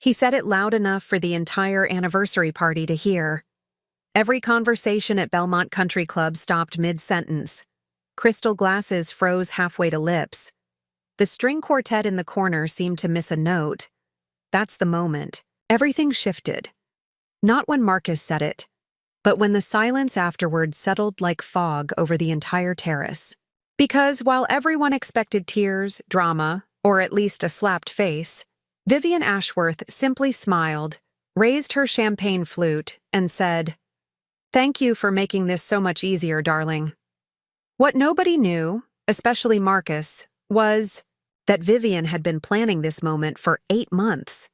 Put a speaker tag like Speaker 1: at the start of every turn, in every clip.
Speaker 1: He said it loud enough for the entire anniversary party to hear. Every conversation at Belmont Country Club stopped mid-sentence. Crystal glasses froze halfway to lips. The string quartet in the corner seemed to miss a note. That's the moment. Everything shifted. Not when Marcus said it, but when the silence afterward settled like fog over the entire terrace. Because while everyone expected tears, drama, or at least a slapped face, Vivian Ashworth simply smiled, raised her champagne flute, and said, "Thank you for making this so much easier, darling." What nobody knew, especially Marcus, was that Vivian had been planning this moment for 8 months.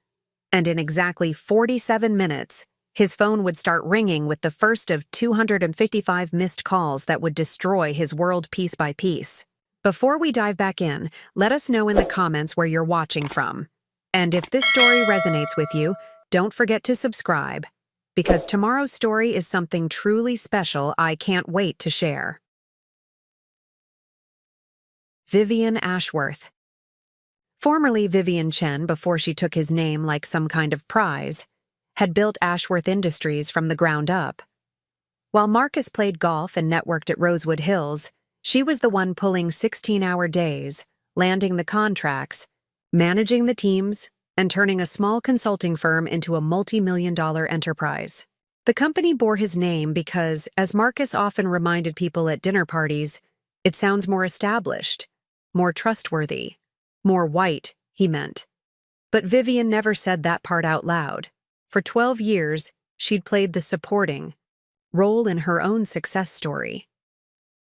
Speaker 1: And in exactly 47 minutes, his phone would start ringing with the first of 255 missed calls that would destroy his world piece by piece. Before we dive back in, let us know in the comments where you're watching from. And if this story resonates with you, don't forget to subscribe, because tomorrow's story is something truly special I can't wait to share. Vivian Ashworth. Formerly Vivian Chen, before she took his name like some kind of prize, had built Ashworth Industries from the ground up. While Marcus played golf and networked at Rosewood Hills, she was the one pulling 16-hour days, landing the contracts, managing the teams, and turning a small consulting firm into a multi-million-dollar enterprise. The company bore his name because, as Marcus often reminded people at dinner parties, it sounds more established, more trustworthy, more white, he meant. But Vivian never said that part out loud. For 12 years, she'd played the supporting role in her own success story.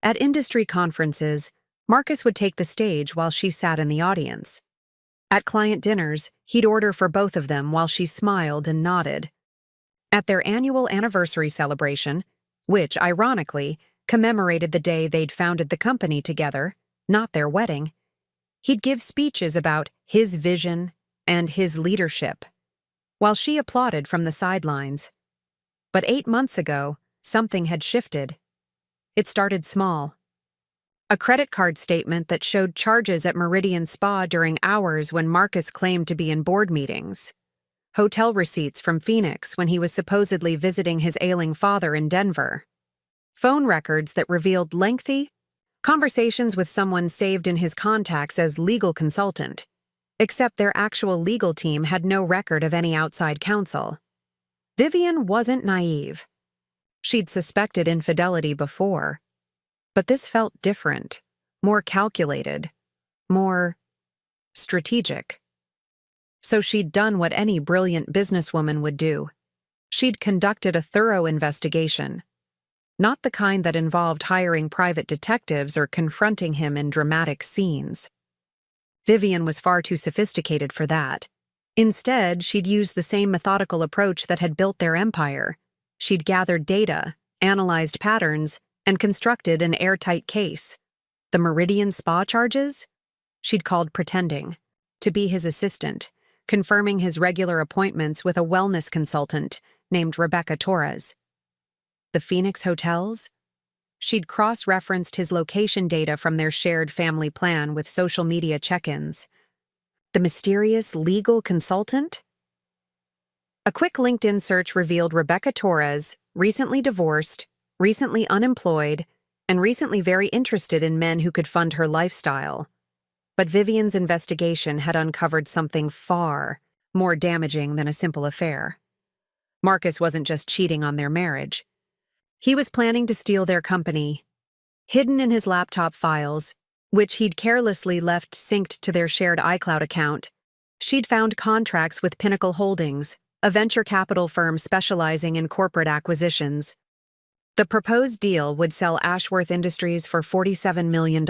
Speaker 1: At industry conferences, Marcus would take the stage while she sat in the audience. At client dinners, he'd order for both of them while she smiled and nodded. At their annual anniversary celebration, which, ironically, commemorated the day they'd founded the company together, not their wedding, he'd give speeches about his vision and his leadership, while she applauded from the sidelines. But 8 months ago, something had shifted. It started small. A credit card statement that showed charges at Meridian Spa during hours when Marcus claimed to be in board meetings. Hotel receipts from Phoenix when he was supposedly visiting his ailing father in Denver. Phone records that revealed lengthy conversations with someone saved in his contacts as legal consultant, except their actual legal team had no record of any outside counsel. Vivian wasn't naive. She'd suspected infidelity before, but this felt different, more calculated, more strategic. So she'd done what any brilliant businesswoman would do. She'd conducted a thorough investigation. Not the kind that involved hiring private detectives or confronting him in dramatic scenes. Vivian was far too sophisticated for that. Instead, she'd used the same methodical approach that had built their empire. She'd gathered data, analyzed patterns, and constructed an airtight case. The Meridian Spa charges? She'd called pretending to be his assistant, confirming his regular appointments with a wellness consultant named Rebecca Torres. The Phoenix hotels? She'd cross-referenced his location data from their shared family plan with social media check-ins. The mysterious legal consultant? A quick LinkedIn search revealed Rebecca Torres, recently divorced, recently unemployed, and recently very interested in men who could fund her lifestyle. But Vivian's investigation had uncovered something far more damaging than a simple affair. Marcus wasn't just cheating on their marriage. He was planning to steal their company. Hidden in his laptop files, which he'd carelessly left synced to their shared iCloud account, she'd found contracts with Pinnacle Holdings, a venture capital firm specializing in corporate acquisitions. The proposed deal would sell Ashworth Industries for $47 million.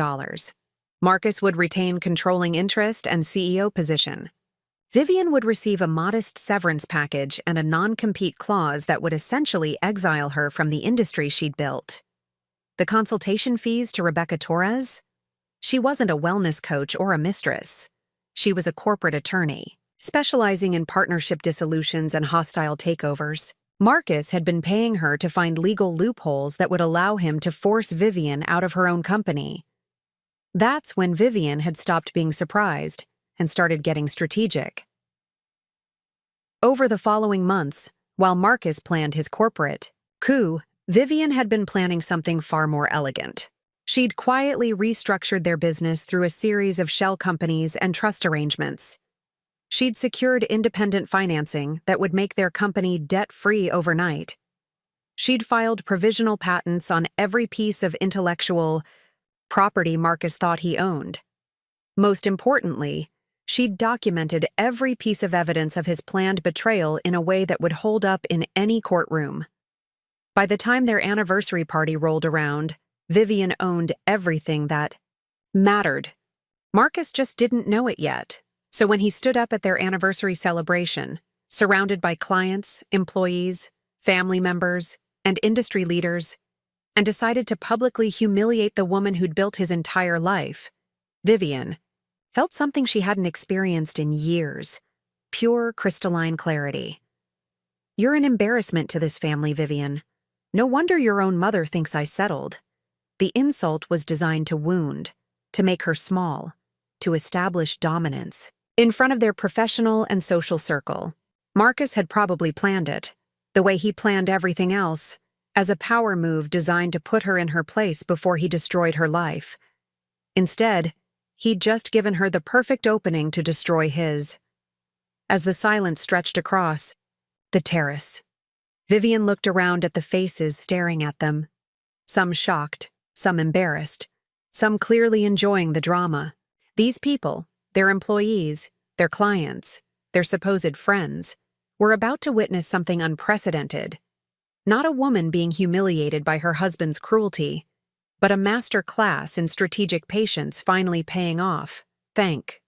Speaker 1: Marcus would retain controlling interest and CEO position. Vivian would receive a modest severance package and a non-compete clause that would essentially exile her from the industry she'd built. The consultation fees to Rebecca Torres? She wasn't a wellness coach or a mistress. She was a corporate attorney, specializing in partnership dissolutions and hostile takeovers. Marcus had been paying her to find legal loopholes that would allow him to force Vivian out of her own company. That's when Vivian had stopped being surprised and started getting strategic. Over the following months, while Marcus planned his corporate coup, Vivian had been planning something far more elegant. She'd quietly restructured their business through a series of shell companies and trust arrangements. She'd secured independent financing that would make their company debt-free overnight. She'd filed provisional patents on every piece of intellectual property Marcus thought he owned. Most importantly, she'd documented every piece of evidence of his planned betrayal in a way that would hold up in any courtroom. By the time their anniversary party rolled around, Vivian owned everything that mattered. Marcus just didn't know it yet. So when he stood up at their anniversary celebration, surrounded by clients, employees, family members, and industry leaders, and decided to publicly humiliate the woman who'd built his entire life, Vivian felt something she hadn't experienced in years: pure crystalline clarity. "You're an embarrassment to this family, Vivian. No wonder your own mother thinks I settled." The insult was designed to wound, to make her small, to establish dominance. In front of their professional and social circle, Marcus had probably planned it, the way he planned everything else, as a power move designed to put her in her place before he destroyed her life. Instead, he'd just given her the perfect opening to destroy his. As the silence stretched across the terrace, Vivian looked around at the faces staring at them, some shocked, some embarrassed, some clearly enjoying the drama. These people, their employees, their clients, their supposed friends, were about to witness something unprecedented. Not a woman being humiliated by her husband's cruelty, but a master class in strategic patience finally paying off. "Thank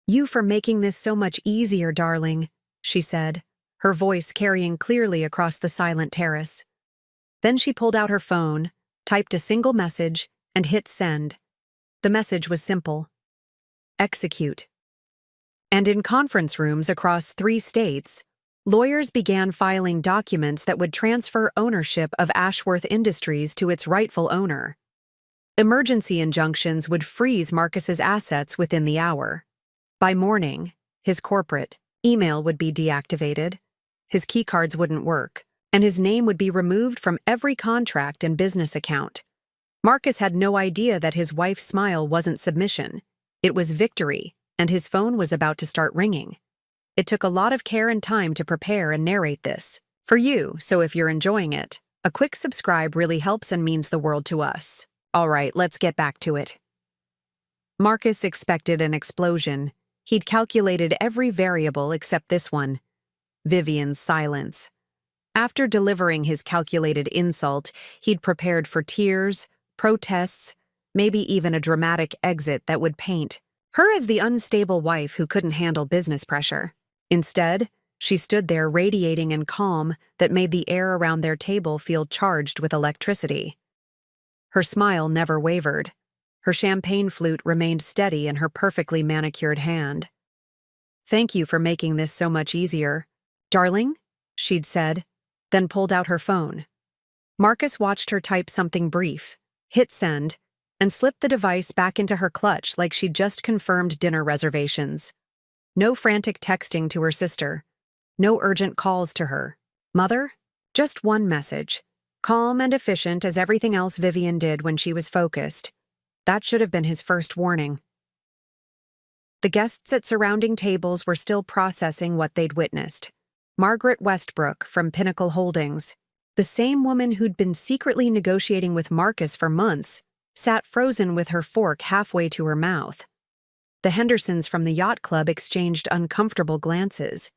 Speaker 1: you for making this so much easier, darling," she said, her voice carrying clearly across the silent terrace. Then she pulled out her phone, typed a single message, and hit send. The message was simple: execute. And in conference rooms across 3 states, lawyers began filing documents that would transfer ownership of Ashworth Industries to its rightful owner. Emergency injunctions would freeze Marcus's assets within the hour. By morning, his corporate email would be deactivated, his keycards wouldn't work, and his name would be removed from every contract and business account. Marcus had no idea that his wife's smile wasn't submission. It was victory, and his phone was about to start ringing. It took a lot of care and time to prepare and narrate this for you, so if you're enjoying it, a quick subscribe really helps and means the world to us. All right, let's get back to it. Marcus expected an explosion. He'd calculated every variable except this one: Vivian's silence. After delivering his calculated insult, he'd prepared for tears, protests, maybe even a dramatic exit that would paint her as the unstable wife who couldn't handle business pressure. Instead, she stood there radiating in calm that made the air around their table feel charged with electricity. Her smile never wavered. Her champagne flute remained steady in her perfectly manicured hand. "Thank you for making this so much easier, darling," she'd said, then pulled out her phone. Marcus watched her type something brief, hit send, and slipped the device back into her clutch like she'd just confirmed dinner reservations. No frantic texting to her sister. No urgent calls to her mother. Just one message, calm and efficient as everything else Vivian did when she was focused. That should have been his first warning. The guests at surrounding tables were still processing what they'd witnessed. Margaret Westbrook from Pinnacle Holdings, the same woman who'd been secretly negotiating with Marcus for months, sat frozen with her fork halfway to her mouth. The Hendersons from the yacht club exchanged uncomfortable glances.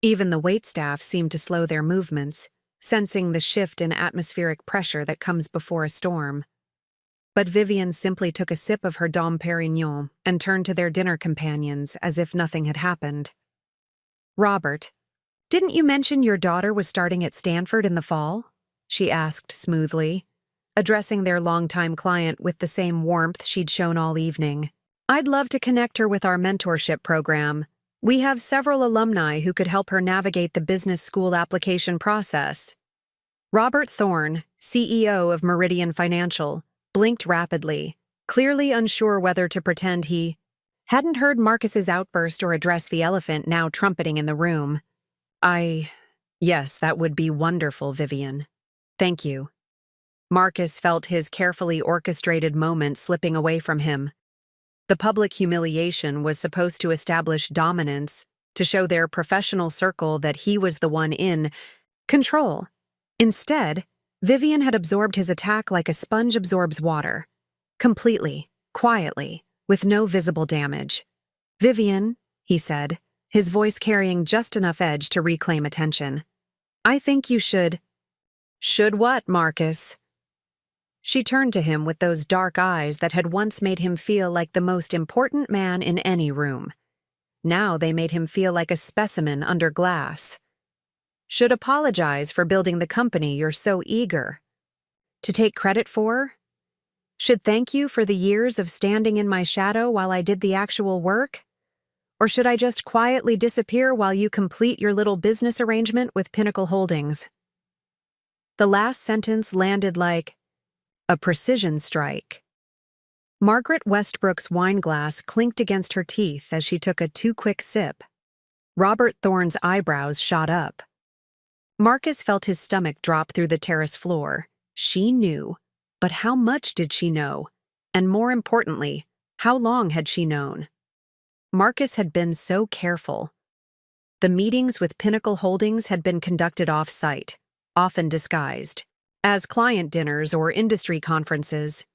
Speaker 1: Even the waitstaff seemed to slow their movements, sensing the shift in atmospheric pressure that comes before a storm. But Vivian simply took a sip of her Dom Perignon and turned to their dinner companions as if nothing had happened. "Robert, didn't you mention your daughter was starting at Stanford in the fall?" she asked smoothly, addressing their longtime client with the same warmth she'd shown all evening. "I'd love to connect her with our mentorship program. We have several alumni who could help her navigate the business school application process." Robert Thorne, CEO of Meridian Financial, blinked rapidly, clearly unsure whether to pretend he Hadn't heard Marcus's outburst or address the elephant now trumpeting in the room. Yes, that would be wonderful, Vivian. Thank you. Marcus felt his carefully orchestrated moment slipping away from him. The public humiliation was supposed to establish dominance, to show their professional circle that he was the one in control. Instead, Vivian had absorbed his attack like a sponge absorbs water. Completely, quietly, with no visible damage. "Vivian," he said, his voice carrying just enough edge to reclaim attention. "I think you should." "Should what, Marcus?" She turned to him with those dark eyes that had once made him feel like the most important man in any room. Now they made him feel like a specimen under glass. "Should apologize for building the company you're so eager to take credit for? Should thank you for the years of standing in my shadow while I did the actual work? Or should I just quietly disappear while you complete your little business arrangement with Pinnacle Holdings?" The last sentence landed like a precision strike. Margaret Westbrook's wineglass clinked against her teeth as she took a too-quick sip. Robert Thorne's eyebrows shot up. Marcus felt his stomach drop through the terrace floor. She knew, but how much did she know? And more importantly, how long had she known? Marcus had been so careful. The meetings with Pinnacle Holdings had been conducted off-site, often disguised, as client dinners or industry conferences.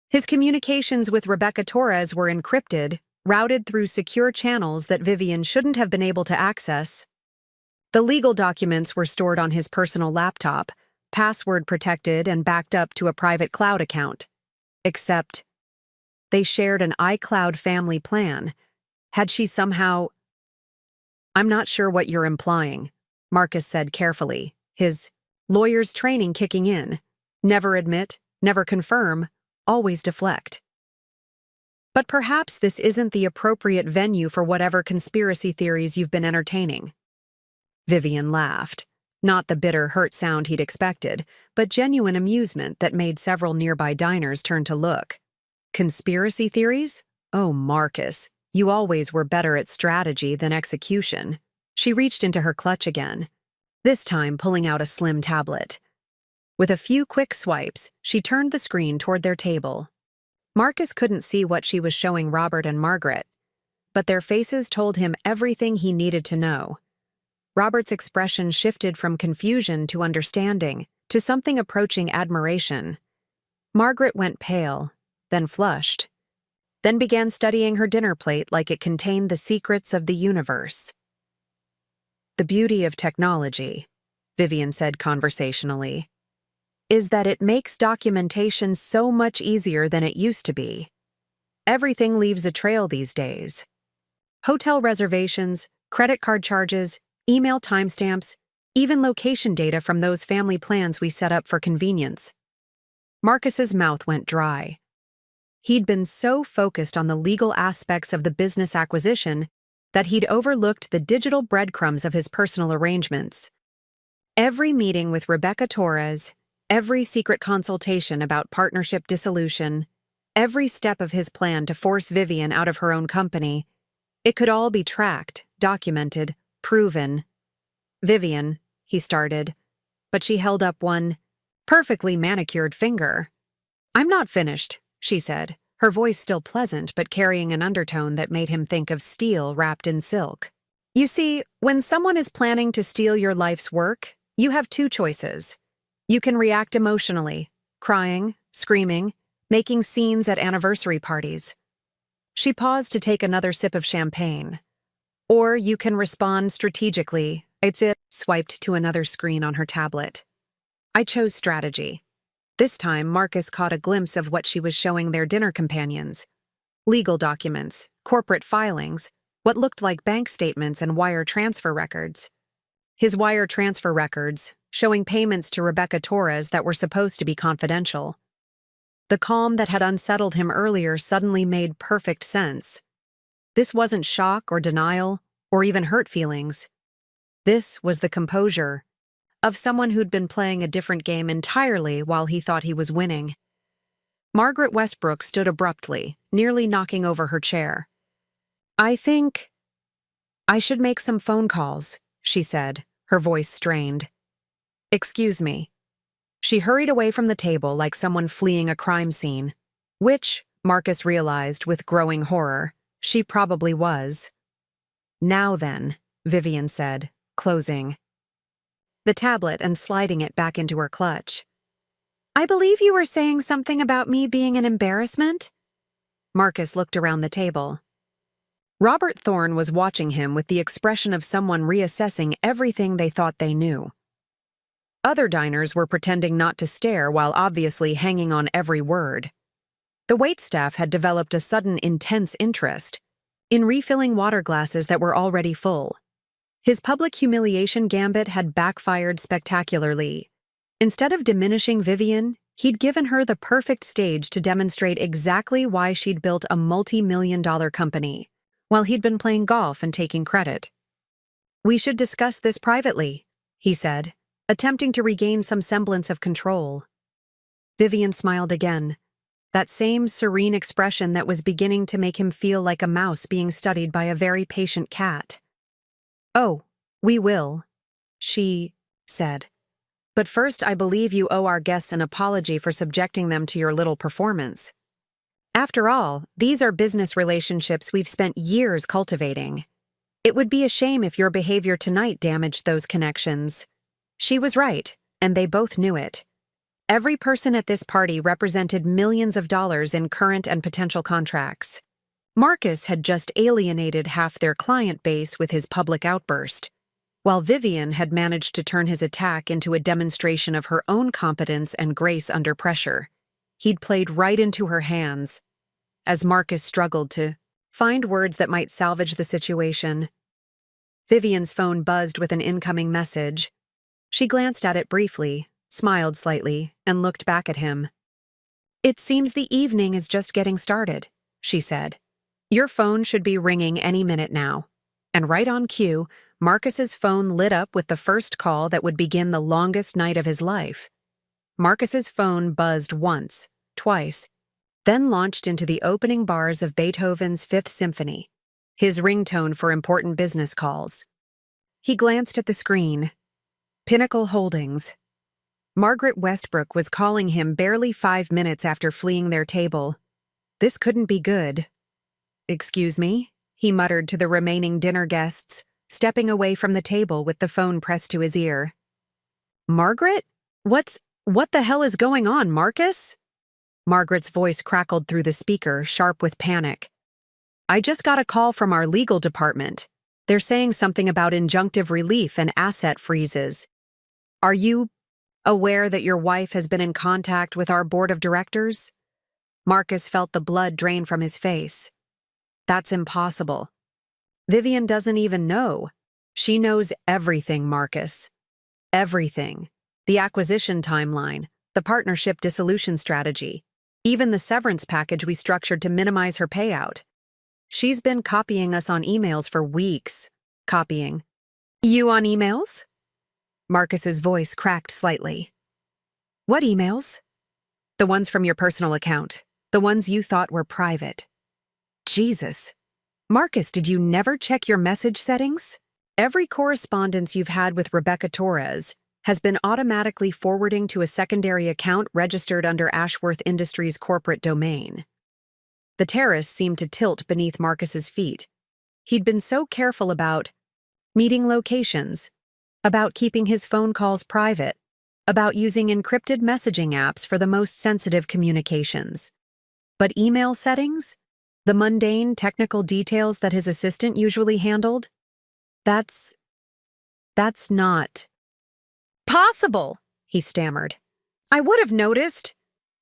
Speaker 1: His communications with Rebecca Torres were encrypted, routed through secure channels that Vivian shouldn't have been able to access. The legal documents were stored on his personal laptop, password protected and backed up to a private cloud account. Except, they shared an iCloud family plan. Had she somehow— "I'm not sure what you're implying," Marcus said carefully, his lawyer's training kicking in. Never admit, never confirm, always deflect. "But perhaps this isn't the appropriate venue for whatever conspiracy theories you've been entertaining." Vivian laughed, not the bitter, hurt sound he'd expected, but genuine amusement that made several nearby diners turn to look. "Conspiracy theories? Oh, Marcus, you always were better at strategy than execution." She reached into her clutch again, this time pulling out a slim tablet. With a few quick swipes, she turned the screen toward their table. Marcus couldn't see what she was showing Robert and Margaret, but their faces told him everything he needed to know. Robert's expression shifted from confusion to understanding, to something approaching admiration. Margaret went pale, then flushed, then began studying her dinner plate like it contained the secrets of the universe. "The beauty of technology," Vivian said conversationally, "is that it makes documentation so much easier than it used to be. Everything leaves a trail these days. Hotel reservations, credit card charges, email timestamps, even location data from those family plans we set up for convenience." Marcus's mouth went dry. He'd been so focused on the legal aspects of the business acquisition that he'd overlooked the digital breadcrumbs of his personal arrangements. Every meeting with Rebecca Torres, every secret consultation about partnership dissolution, every step of his plan to force Vivian out of her own company, it could all be tracked, documented, proven. "Vivian," he started, but she held up one perfectly manicured finger. "I'm not finished," she said, her voice still pleasant but carrying an undertone that made him think of steel wrapped in silk. "You see, when someone is planning to steal your life's work, you have two choices. You can react emotionally, crying, screaming, making scenes at anniversary parties." She paused to take another sip of champagne. "Or you can respond strategically." It swiped to another screen on her tablet. "I chose strategy." This time, Marcus caught a glimpse of what she was showing their dinner companions. Legal documents, corporate filings, what looked like bank statements and wire transfer records. His wire transfer records, showing payments to Rebecca Torres that were supposed to be confidential. The calm that had unsettled him earlier suddenly made perfect sense. This wasn't shock or denial, or even hurt feelings. This was the composure of someone who'd been playing a different game entirely while he thought he was winning. Margaret Westbrook stood abruptly, nearly knocking over her chair. I think I should make some phone calls, she said, her voice strained. Excuse me. She hurried away from the table like someone fleeing a crime scene, which, Marcus realized with growing horror, she probably was. Now then, Vivian said, closing the tablet and sliding it back into her clutch. I believe you were saying something about me being an embarrassment? Marcus looked around the table. Robert Thorne was watching him with the expression of someone reassessing everything they thought they knew. Other diners were pretending not to stare while obviously hanging on every word. The waitstaff had developed a sudden intense interest in refilling water glasses that were already full. His public humiliation gambit had backfired spectacularly. Instead of diminishing Vivian, he'd given her the perfect stage to demonstrate exactly why she'd built a multi-million-dollar company, while he'd been playing golf and taking credit. We should discuss this privately, he said, attempting to regain some semblance of control. Vivian smiled again, that same serene expression that was beginning to make him feel like a mouse being studied by a very patient cat. Oh, we will, she said. But first, I believe you owe our guests an apology for subjecting them to your little performance. After all, these are business relationships we've spent years cultivating. It would be a shame if your behavior tonight damaged those connections. She was right, and they both knew it. Every person at this party represented millions of dollars in current and potential contracts. Marcus had just alienated half their client base with his public outburst, while Vivian had managed to turn his attack into a demonstration of her own competence and grace under pressure. He'd played right into her hands. As Marcus struggled to find words that might salvage the situation, Vivian's phone buzzed with an incoming message. She glanced at it briefly, smiled slightly, and looked back at him. It seems the evening is just getting started, she said. Your phone should be ringing any minute now. And right on cue, Marcus's phone lit up with the first call that would begin the longest night of his life. Marcus's phone buzzed once, twice, then launched into the opening bars of Beethoven's Fifth Symphony, his ringtone for important business calls. He glanced at the screen. Pinnacle Holdings. Margaret Westbrook was calling him barely 5 minutes after fleeing their table. This couldn't be good. Excuse me, he muttered to the remaining dinner guests, stepping away from the table with the phone pressed to his ear. Margaret? What the hell is going on, Marcus? Margaret's voice crackled through the speaker, sharp with panic. I just got a call from our legal department. They're saying something about injunctive relief and asset freezes. Are you aware that your wife has been in contact with our board of directors? Marcus felt the blood drain from his face. That's impossible. Vivian doesn't even know. She knows everything, Marcus. Everything. The acquisition timeline, the partnership dissolution strategy, even the severance package we structured to minimize her payout. She's been copying us on emails for weeks. Copying. You on emails? Marcus's voice cracked slightly. What emails? The ones from your personal account. The ones you thought were private. Jesus. Marcus, did you never check your message settings? Every correspondence you've had with Rebecca Torres has been automatically forwarding to a secondary account registered under Ashworth Industries' corporate domain. The terrace seemed to tilt beneath Marcus's feet. He'd been so careful about meeting locations, about keeping his phone calls private, about using encrypted messaging apps for the most sensitive communications. But email settings? The mundane technical details that his assistant usually handled? That's not possible, he stammered. I would have noticed.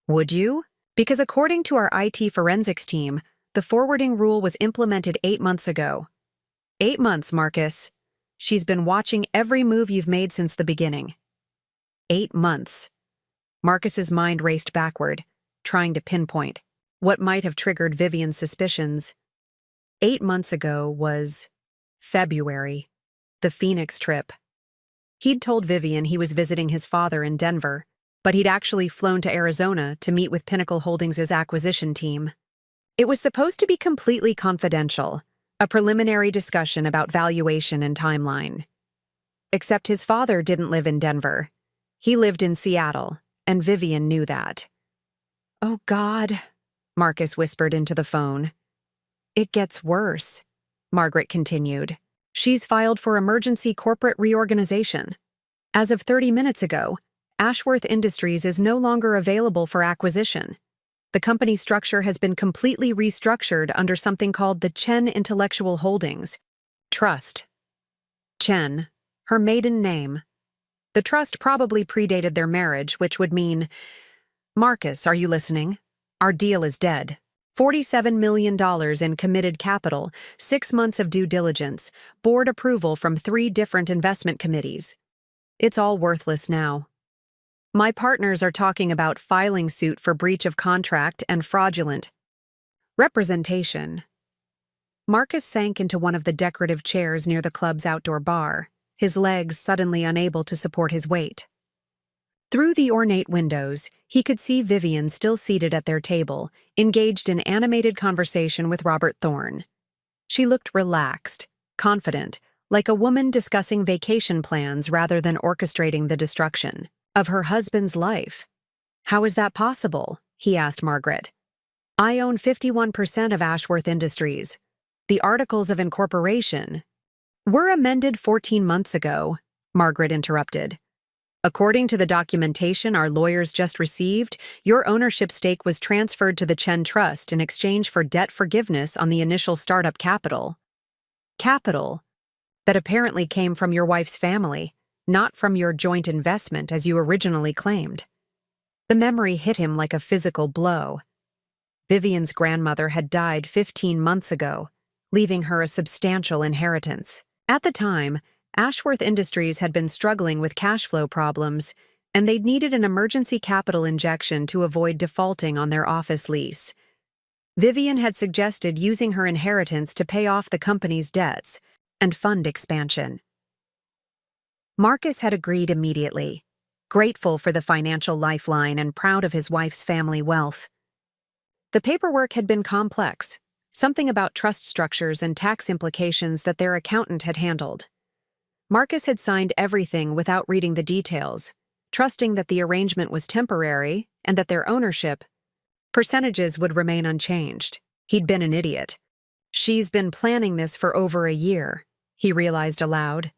Speaker 1: Would you? Because according to our IT forensics team, the forwarding rule was implemented 8 months ago. 8 months, Marcus. She's been watching every move you've made since the beginning. 8 months. Marcus's mind raced backward, trying to pinpoint what might have triggered Vivian's suspicions. 8 months ago was February, the Phoenix trip. He'd told Vivian he was visiting his father in Denver, but he'd actually flown to Arizona to meet with Pinnacle Holdings' acquisition team. It was supposed to be completely confidential, A preliminary discussion about valuation and timeline. Except his father didn't live in Denver. He lived in Seattle, and Vivian knew that. "Oh, God," Marcus whispered into the phone. "It gets worse," Margaret continued. "She's filed for emergency corporate reorganization. As of 30 minutes ago, Ashworth Industries is no longer available for acquisition. The company structure has been completely restructured under something called the Chen Intellectual Holdings Trust. Chen, her maiden name. The trust probably predated their marriage, which would mean, Marcus, are you listening? Our deal is dead. $47 million in committed capital, 6 months of due diligence, board approval from 3 different investment committees. It's all worthless now. My partners are talking about filing suit for breach of contract and fraudulent representation." Marcus sank into one of the decorative chairs near the club's outdoor bar, his legs suddenly unable to support his weight. Through the ornate windows, he could see Vivian still seated at their table, engaged in animated conversation with Robert Thorne. She looked relaxed, confident, like a woman discussing vacation plans rather than orchestrating the destruction of her husband's life. "How is that possible?" he asked Margaret. "I own 51% of Ashworth Industries. The articles of incorporation were amended 14 months ago," Margaret interrupted. "According to the documentation our lawyers just received, your ownership stake was transferred to the Chen Trust in exchange for debt forgiveness on the initial startup capital. Capital that apparently came from your wife's family, not from your joint investment as you originally claimed." The memory hit him like a physical blow. Vivian's grandmother had died 15 months ago, leaving her a substantial inheritance. At the time, Ashworth Industries had been struggling with cash flow problems, and they'd needed an emergency capital injection to avoid defaulting on their office lease. Vivian had suggested using her inheritance to pay off the company's debts and fund expansion. Marcus had agreed immediately, grateful for the financial lifeline and proud of his wife's family wealth. The paperwork had been complex, something about trust structures and tax implications that their accountant had handled. Marcus had signed everything without reading the details, trusting that the arrangement was temporary and that their ownership percentages would remain unchanged. He'd been an idiot. "She's been planning this for over a year," he realized aloud.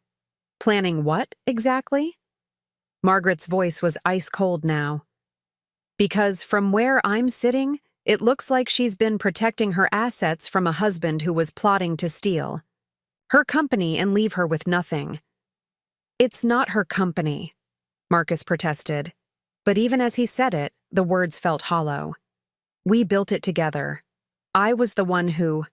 Speaker 1: "Planning what, exactly?" Margaret's voice was ice-cold now. "Because from where I'm sitting, it looks like she's been protecting her assets from a husband who was plotting to steal her company and leave her with nothing." "It's not her company," Marcus protested. But even as he said it, the words felt hollow. "We built it together. I was the one who..."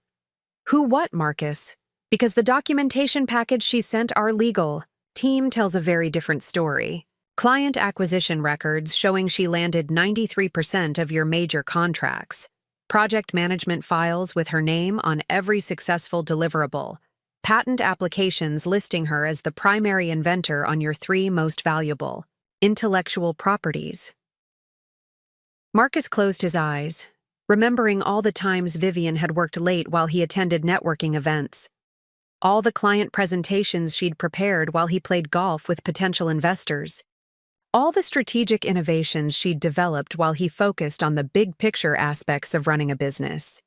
Speaker 1: "Who what, Marcus? Because the documentation package she sent our legal team tells a very different story. Client acquisition records showing she landed 93% of your major contracts. Project management files with her name on every successful deliverable. Patent applications listing her as the primary inventor on your 3 most valuable intellectual properties." Marcus closed his eyes, remembering all the times Vivian had worked late while he attended networking events. All the client presentations she'd prepared while he played golf with potential investors. All the strategic innovations she'd developed while he focused on the big-picture aspects of running a business.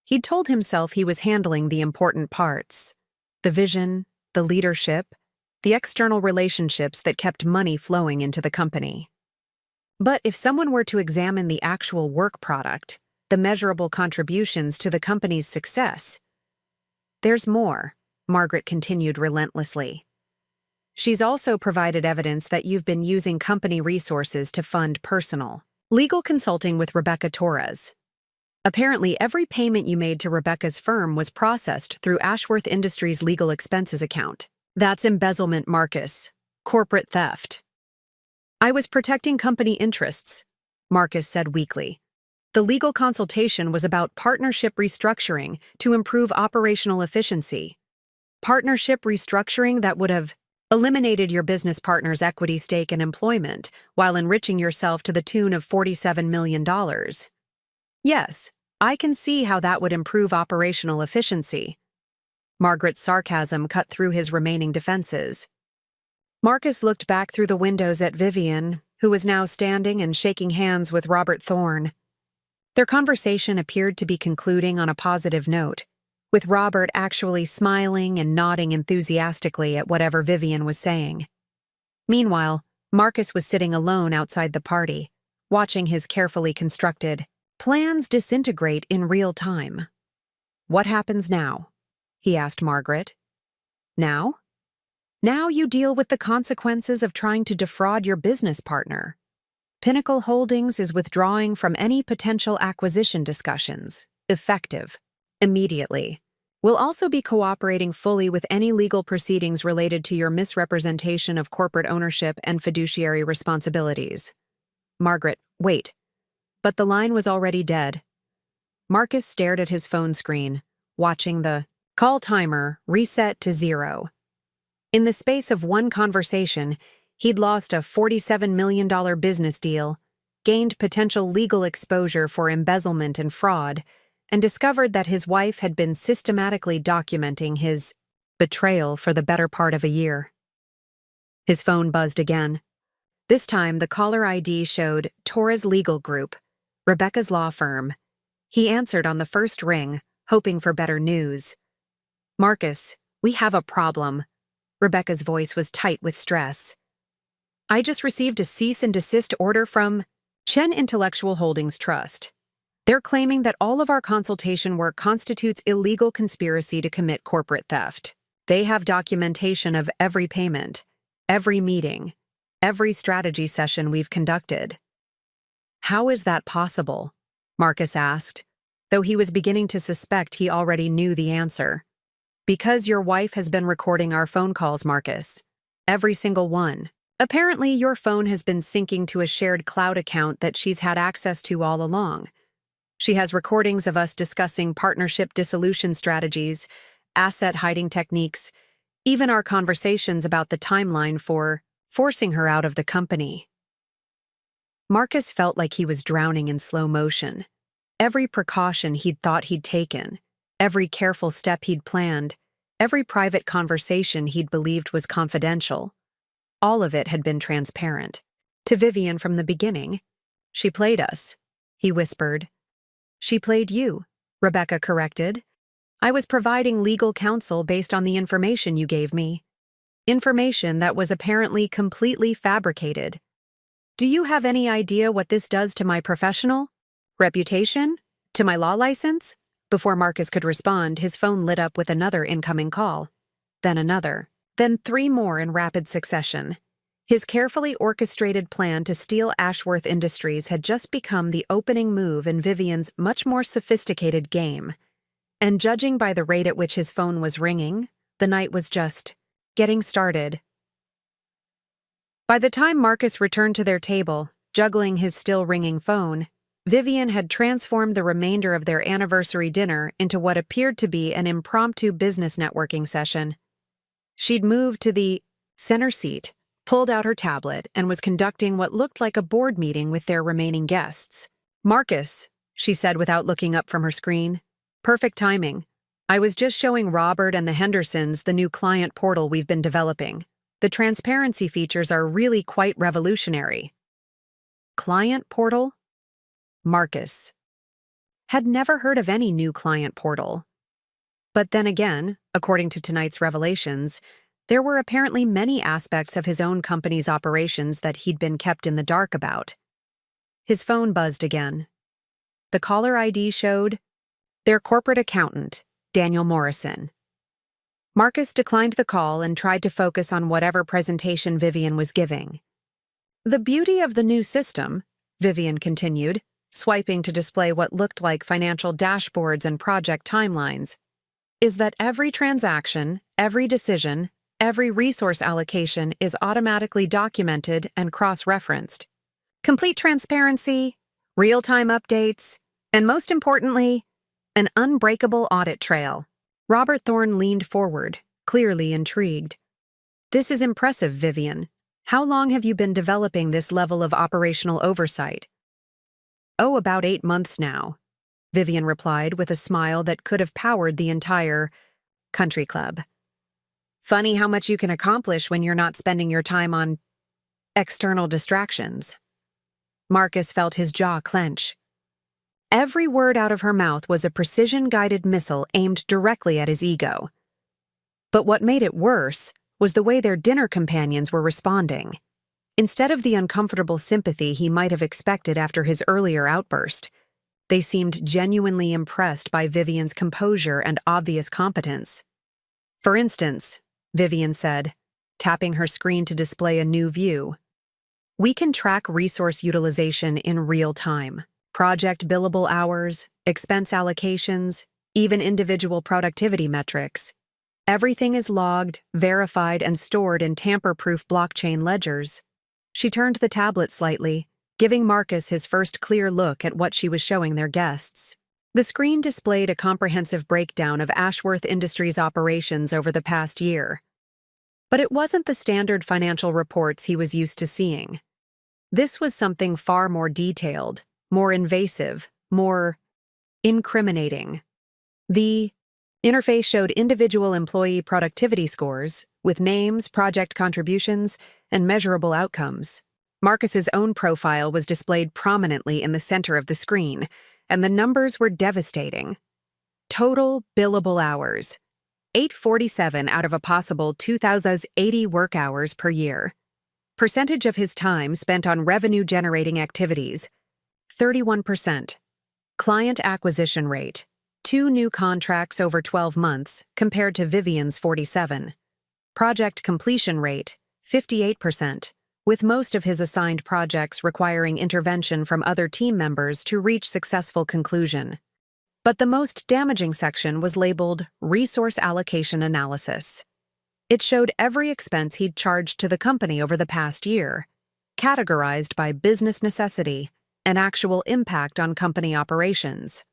Speaker 1: He'd told himself he was handling the important parts: the vision, the leadership, the external relationships that kept money flowing into the company. But if someone were to examine the actual work product, the measurable contributions to the company's success, there's more, Margaret continued relentlessly. She's also provided evidence that you've been using company resources to fund personal legal consulting with Rebecca Torres. Apparently, every payment you made to Rebecca's firm was processed through Ashworth Industries' legal expenses account. That's embezzlement, Marcus. Corporate theft. "I was protecting company interests," Marcus said weakly. "The legal consultation was about partnership restructuring to improve operational efficiency. Partnership restructuring that would have eliminated your business partner's equity stake and employment while enriching yourself to the tune of $47 million. Yes, I can see how that would improve operational efficiency," Margaret's sarcasm cut through his remaining defenses. Marcus looked back through the windows at Vivian, who was now standing and shaking hands with Robert Thorne. Their conversation appeared to be concluding on a positive note, with Robert actually smiling and nodding enthusiastically at whatever Vivian was saying. Meanwhile, Marcus was sitting alone outside the party, watching his carefully constructed plans disintegrate in real time. "What happens now?" he asked Margaret. "Now? Now you deal with the consequences of trying to defraud your business partner. Pinnacle Holdings is withdrawing from any potential acquisition discussions, effective, immediately. We'll also be cooperating fully with any legal proceedings related to your misrepresentation of corporate ownership and fiduciary responsibilities." Margaret, wait. But the line was already dead. Marcus stared at his phone screen, watching the call timer reset to 0. In the space of one conversation, he'd lost a $47 million business deal, gained potential legal exposure for embezzlement and fraud, and discovered that his wife had been systematically documenting his betrayal for the better part of a year. His phone buzzed again. This time, the caller ID showed Torres Legal Group, Rebecca's law firm. He answered on the first ring, hoping for better news. "Marcus, we have a problem." Rebecca's voice was tight with stress. "I just received a cease and desist order from Chen Intellectual Holdings Trust. They're claiming that all of our consultation work constitutes illegal conspiracy to commit corporate theft. They have documentation of every payment, every meeting, every strategy session we've conducted." "How is that possible?" Marcus asked, though he was beginning to suspect he already knew the answer. "Because your wife has been recording our phone calls, Marcus. Every single one. Apparently, your phone has been syncing to a shared cloud account that she's had access to all along. She has recordings of us discussing partnership dissolution strategies, asset hiding techniques, even our conversations about the timeline for forcing her out of the company." Marcus felt like he was drowning in slow motion. Every precaution he'd thought he'd taken, every careful step he'd planned, every private conversation he'd believed was confidential, all of it had been transparent. To Vivian from the beginning. "She played us," he whispered. "She played you," Rebecca corrected. "I was providing legal counsel based on the information you gave me. Information that was apparently completely fabricated. Do you have any idea what this does to my professional reputation? To my law license?" Before Marcus could respond, his phone lit up with another incoming call. Then another. Then 3 more in rapid succession. His carefully orchestrated plan to steal Ashworth Industries had just become the opening move in Vivian's much more sophisticated game. And judging by the rate at which his phone was ringing, the night was just getting started. By the time Marcus returned to their table, juggling his still ringing phone, Vivian had transformed the remainder of their anniversary dinner into what appeared to be an impromptu business networking session. She'd moved to the center seat, pulled out her tablet, and was conducting what looked like a board meeting with their remaining guests. "Marcus," she said without looking up from her screen. "Perfect timing. I was just showing Robert and the Hendersons the new client portal we've been developing. The transparency features are really quite revolutionary." Client portal? Marcus had never heard of any new client portal. But then again, according to tonight's revelations, there were apparently many aspects of his own company's operations that he'd been kept in the dark about. His phone buzzed again. The caller ID showed their corporate accountant, Daniel Morrison. Marcus declined the call and tried to focus on whatever presentation Vivian was giving. "The beauty of the new system," Vivian continued, swiping to display what looked like financial dashboards and project timelines, "is that every transaction, every decision, every resource allocation is automatically documented and cross-referenced. Complete transparency, real-time updates, and most importantly, an unbreakable audit trail." Robert Thorne leaned forward, clearly intrigued. "This is impressive, Vivian. How long have you been developing this level of operational oversight?" "Oh, about 8 months now," Vivian replied with a smile that could have powered the entire country club. Funny how much you can accomplish when you're not spending your time on external distractions. Marcus felt his jaw clench. Every word out of her mouth was a precision-guided missile aimed directly at his ego. But what made it worse was the way their dinner companions were responding. Instead of the uncomfortable sympathy he might have expected after his earlier outburst, they seemed genuinely impressed by Vivian's composure and obvious competence. For instance, Vivian said, tapping her screen to display a new view, "We can track resource utilization in real time. Project billable hours, expense allocations, even individual productivity metrics. Everything is logged, verified, and stored in tamper-proof blockchain ledgers." She turned the tablet slightly, giving Marcus his first clear look at what she was showing their guests. The screen displayed a comprehensive breakdown of Ashworth Industries' operations over the past year. But it wasn't the standard financial reports he was used to seeing. This was something far more detailed, more invasive, more incriminating. The interface showed individual employee productivity scores, with names, project contributions, and measurable outcomes. Marcus's own profile was displayed prominently in the center of the screen, and the numbers were devastating. Total billable hours: 847 out of a possible 2,080 work hours per year. Percentage of his time spent on revenue-generating activities: 31%. Client acquisition rate: 2 new contracts over 12 months compared to Vivian's 47. Project completion rate: 58%, with most of his assigned projects requiring intervention from other team members to reach successful conclusion. But the most damaging section was labeled Resource Allocation Analysis. It showed every expense he'd charged to the company over the past year, categorized by business necessity and actual impact on company operations.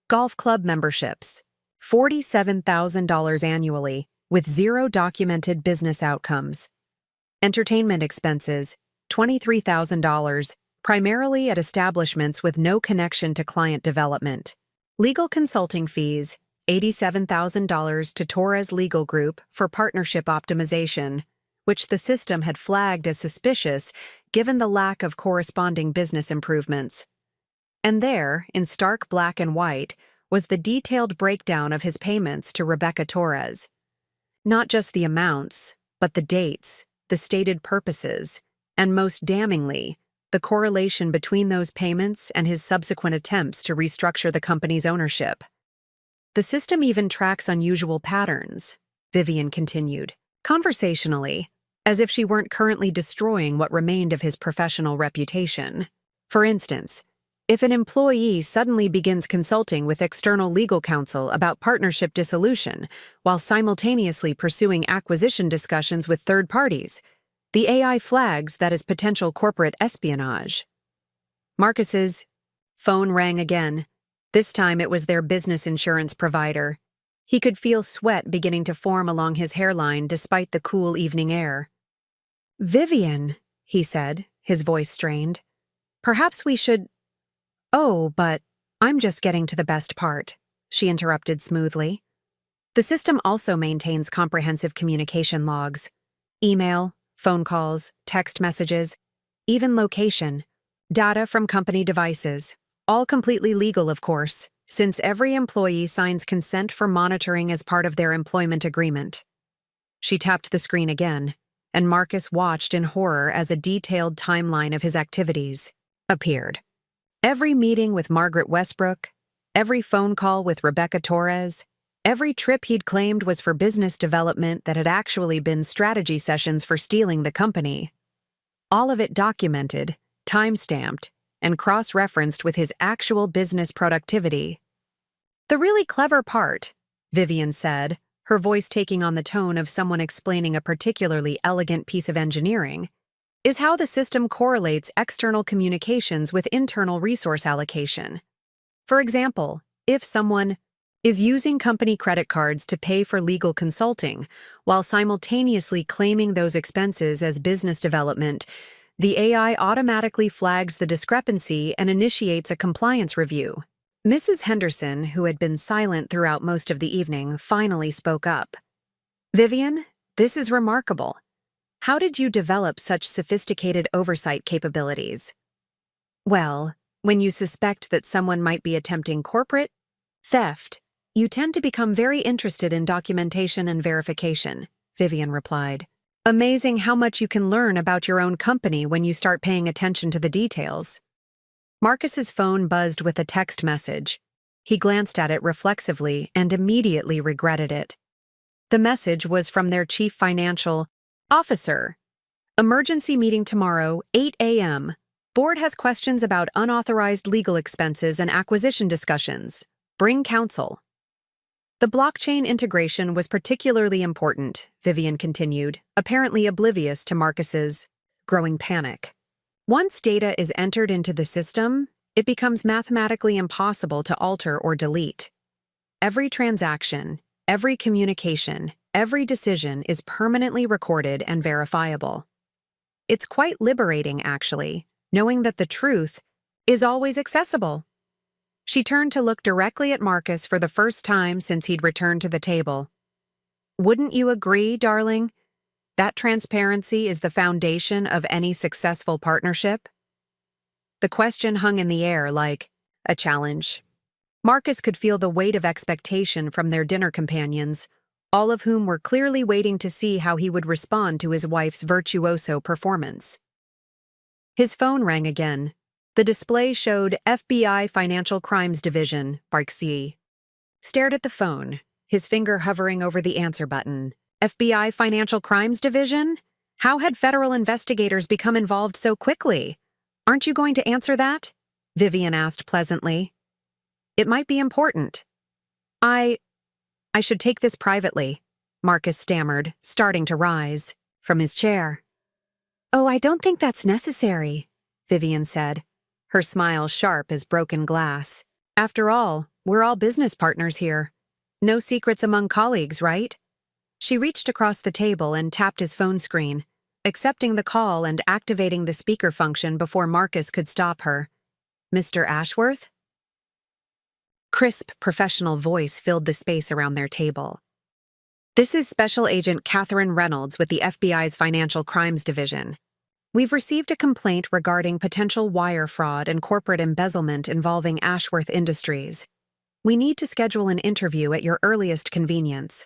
Speaker 1: Golf club memberships: $47,000 annually, with 0 documented business outcomes. Entertainment expenses: $23,000, primarily at establishments with no connection to client development. Legal consulting fees: $87,000 to Torres Legal Group for partnership optimization, which the system had flagged as suspicious given the lack of corresponding business improvements. And there, in stark black and white, was the detailed breakdown of his payments to Rebecca Torres. Not just the amounts, but the dates, the stated purposes, and most damningly, the correlation between those payments and his subsequent attempts to restructure the company's ownership. The system even tracks unusual patterns, Vivian continued, conversationally, as if she weren't currently destroying what remained of his professional reputation. For instance, if an employee suddenly begins consulting with external legal counsel about partnership dissolution while simultaneously pursuing acquisition discussions with third parties, the AI flags that as potential corporate espionage. Marcus's phone rang again. This time it was their business insurance provider. He could feel sweat beginning to form along his hairline despite the cool evening air. "Vivian," he said, his voice strained. "Perhaps we should—" "Oh, but I'm just getting to the best part," she interrupted smoothly. The system also maintains comprehensive communication logs: email, phone calls, text messages, even location, data from company devices, all completely legal, of course, since every employee signs consent for monitoring as part of their employment agreement. She tapped the screen again, and Marcus watched in horror as a detailed timeline of his activities appeared. Every meeting with Margaret Westbrook, every phone call with Rebecca Torres, every trip he'd claimed was for business development that had actually been strategy sessions for stealing the company. All of it documented, time-stamped, and cross-referenced with his actual business productivity. "The really clever part," Vivian said, her voice taking on the tone of someone explaining a particularly elegant piece of engineering, "is how the system correlates external communications with internal resource allocation. For example, if someone is using company credit cards to pay for legal consulting while simultaneously claiming those expenses as business development, the AI automatically flags the discrepancy and initiates a compliance review. Mrs. Henderson, who had been silent throughout most of the evening, finally spoke up. "Vivian, this is remarkable. How did you develop such sophisticated oversight capabilities?" "Well, when you suspect that someone might be attempting corporate theft, you tend to become very interested in documentation and verification," Vivian replied. "Amazing how much you can learn about your own company when you start paying attention to the details." Marcus's phone buzzed with a text message. He glanced at it reflexively and immediately regretted it. The message was from their chief financial officer. "Emergency meeting tomorrow, 8 a.m. Board has questions about unauthorized legal expenses and acquisition discussions. Bring counsel." The blockchain integration was particularly important, Vivian continued, apparently oblivious to Marcus's growing panic. Once data is entered into the system, it becomes mathematically impossible to alter or delete. Every transaction, every communication, every decision is permanently recorded and verifiable. It's quite liberating, actually, knowing that the truth is always accessible. She turned to look directly at Marcus for the first time since he'd returned to the table. "Wouldn't you agree, darling? That transparency is the foundation of any successful partnership?" The question hung in the air like a challenge. Marcus could feel the weight of expectation from their dinner companions, all of whom were clearly waiting to see how he would respond to his wife's virtuoso performance. His phone rang again. The display showed FBI Financial Crimes Division, Barksy. Stared at the phone, his finger hovering over the answer button. FBI Financial Crimes Division? How had federal investigators become involved so quickly? "Aren't you going to answer that?" Vivian asked pleasantly. "It might be important." I should take this privately," Marcus stammered, starting to rise from his chair. "Oh, I don't think that's necessary," Vivian said, her smile sharp as broken glass. "After all, we're all business partners here. No secrets among colleagues, right?" She reached across the table and tapped his phone screen, accepting the call and activating the speaker function before Marcus could stop her. "Mr. Ashworth?" Crisp, professional voice filled the space around their table. "This is Special Agent Catherine Reynolds with the FBI's Financial Crimes Division. We've received a complaint regarding potential wire fraud and corporate embezzlement involving Ashworth Industries. We need to schedule an interview at your earliest convenience."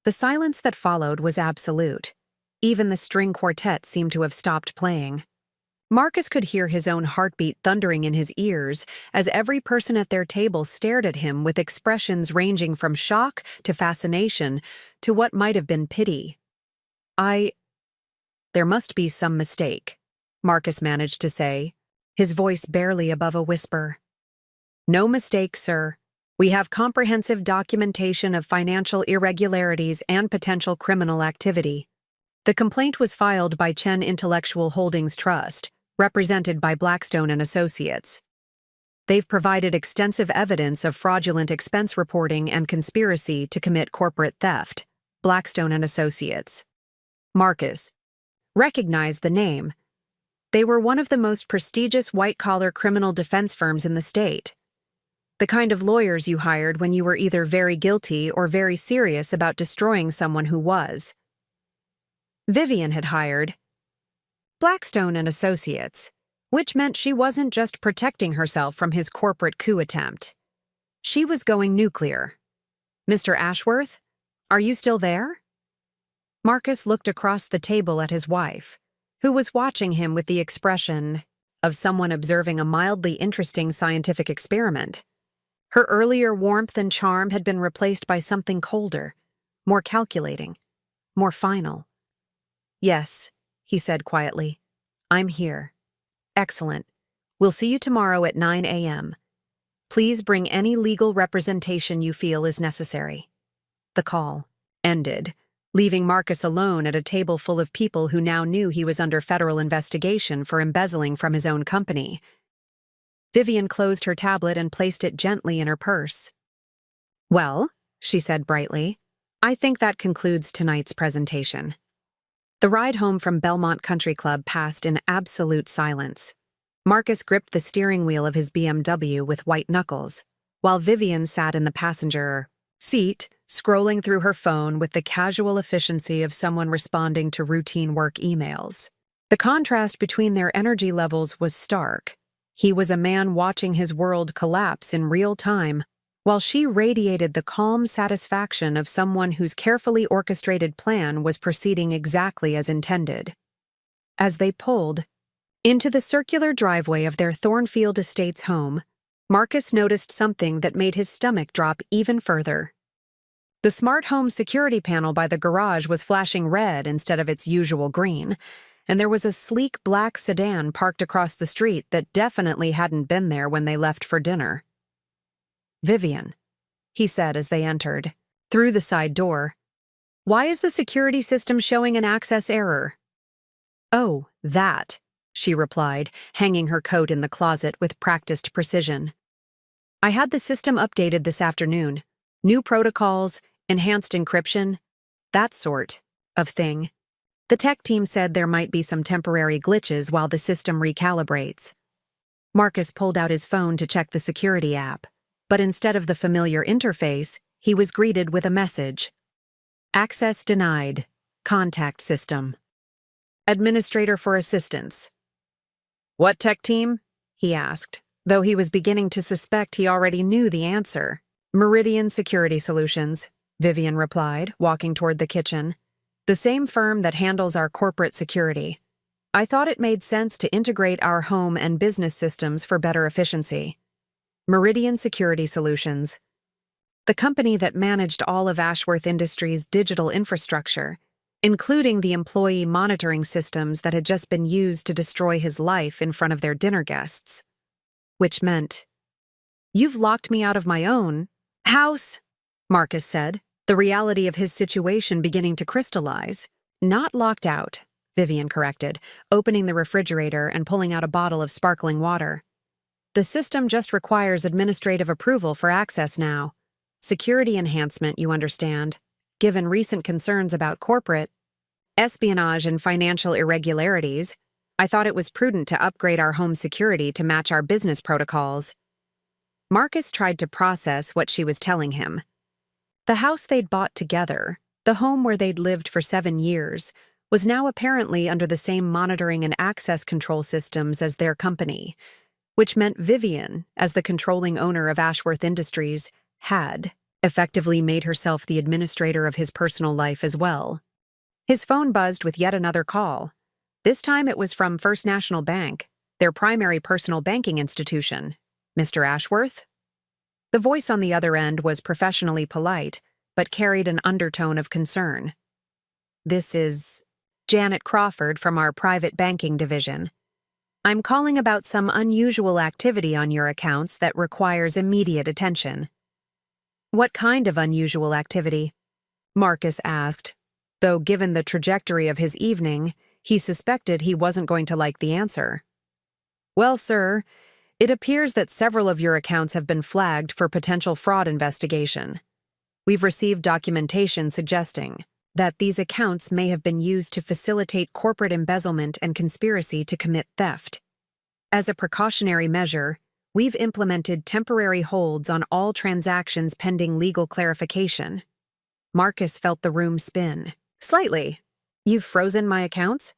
Speaker 1: The silence that followed was absolute. Even the string quartet seemed to have stopped playing. Marcus could hear his own heartbeat thundering in his ears as every person at their table stared at him with expressions ranging from shock to fascination to what might have been pity. "There must be some mistake," Marcus managed to say, his voice barely above a whisper. "No mistake, sir. We have comprehensive documentation of financial irregularities and potential criminal activity. The complaint was filed by Chen Intellectual Holdings Trust, represented by Blackstone and Associates. They've provided extensive evidence of fraudulent expense reporting and conspiracy to commit corporate theft. Blackstone and Associates." Marcus recognized the name. They were one of the most prestigious white-collar criminal defense firms in the state. The kind of lawyers you hired when you were either very guilty or very serious about destroying someone who was. Vivian had hired Blackstone and Associates, which meant she wasn't just protecting herself from his corporate coup attempt. She was going nuclear. "Mr. Ashworth, are you still there?" Marcus looked across the table at his wife, who was watching him with the expression of someone observing a mildly interesting scientific experiment. Her earlier warmth and charm had been replaced by something colder, more calculating, more final. "Yes," he said quietly. "I'm here." "Excellent. We'll see you tomorrow at 9 a.m. Please bring any legal representation you feel is necessary." The call ended, leaving Marcus alone at a table full of people who now knew he was under federal investigation for embezzling from his own company. Vivian closed her tablet and placed it gently in her purse. "Well," she said brightly, "I think that concludes tonight's presentation." The ride home from Belmont Country Club passed in absolute silence. Marcus gripped the steering wheel of his BMW with white knuckles, while Vivian sat in the passenger seat, scrolling through her phone with the casual efficiency of someone responding to routine work emails. The contrast between their energy levels was stark. He was a man watching his world collapse in real time, while she radiated the calm satisfaction of someone whose carefully orchestrated plan was proceeding exactly as intended. As they pulled into the circular driveway of their Thornfield Estates home, Marcus noticed something that made his stomach drop even further. The smart home security panel by the garage was flashing red instead of its usual green, and there was a sleek black sedan parked across the street that definitely hadn't been there when they left for dinner. "Vivian," he said as they entered, through the side door. "Why is the security system showing an access error?" "Oh, that," she replied, hanging her coat in the closet with practiced precision. "I had the system updated this afternoon. New protocols, enhanced encryption, that sort of thing. The tech team said there might be some temporary glitches while the system recalibrates." Marcus pulled out his phone to check the security app, but instead of the familiar interface, he was greeted with a message. "Access denied. Contact system. Administrator for assistance." "What tech team?" he asked, though he was beginning to suspect he already knew the answer. "Meridian Security Solutions," Vivian replied, walking toward the kitchen. "The same firm that handles our corporate security. I thought it made sense to integrate our home and business systems for better efficiency." Meridian Security Solutions, the company that managed all of Ashworth Industries' digital infrastructure, including the employee monitoring systems that had just been used to destroy his life in front of their dinner guests. Which meant, "You've locked me out of my own house," Marcus said, the reality of his situation beginning to crystallize. "Not locked out," Vivian corrected, opening the refrigerator and pulling out a bottle of sparkling water. "The system just requires administrative approval for access now. Security enhancement, you understand. Given recent concerns about corporate espionage and financial irregularities, I thought it was prudent to upgrade our home security to match our business protocols." Marcus tried to process what she was telling him. The house they'd bought together, the home where they'd lived for 7 years, was now apparently under the same monitoring and access control systems as their company, which meant Vivian, as the controlling owner of Ashworth Industries, had effectively made herself the administrator of his personal life as well. His phone buzzed with yet another call. This time it was from First National Bank, their primary personal banking institution. "Mr. Ashworth?" The voice on the other end was professionally polite, but carried an undertone of concern. "This is Janet Crawford from our private banking division. I'm calling about some unusual activity on your accounts that requires immediate attention." "What kind of unusual activity?" Marcus asked, though given the trajectory of his evening, he suspected he wasn't going to like the answer. "Well, sir, it appears that several of your accounts have been flagged for potential fraud investigation. We've received documentation suggesting that these accounts may have been used to facilitate corporate embezzlement and conspiracy to commit theft. As a precautionary measure, we've implemented temporary holds on all transactions pending legal clarification." Marcus felt the room spin. "Slightly. You've frozen my accounts?"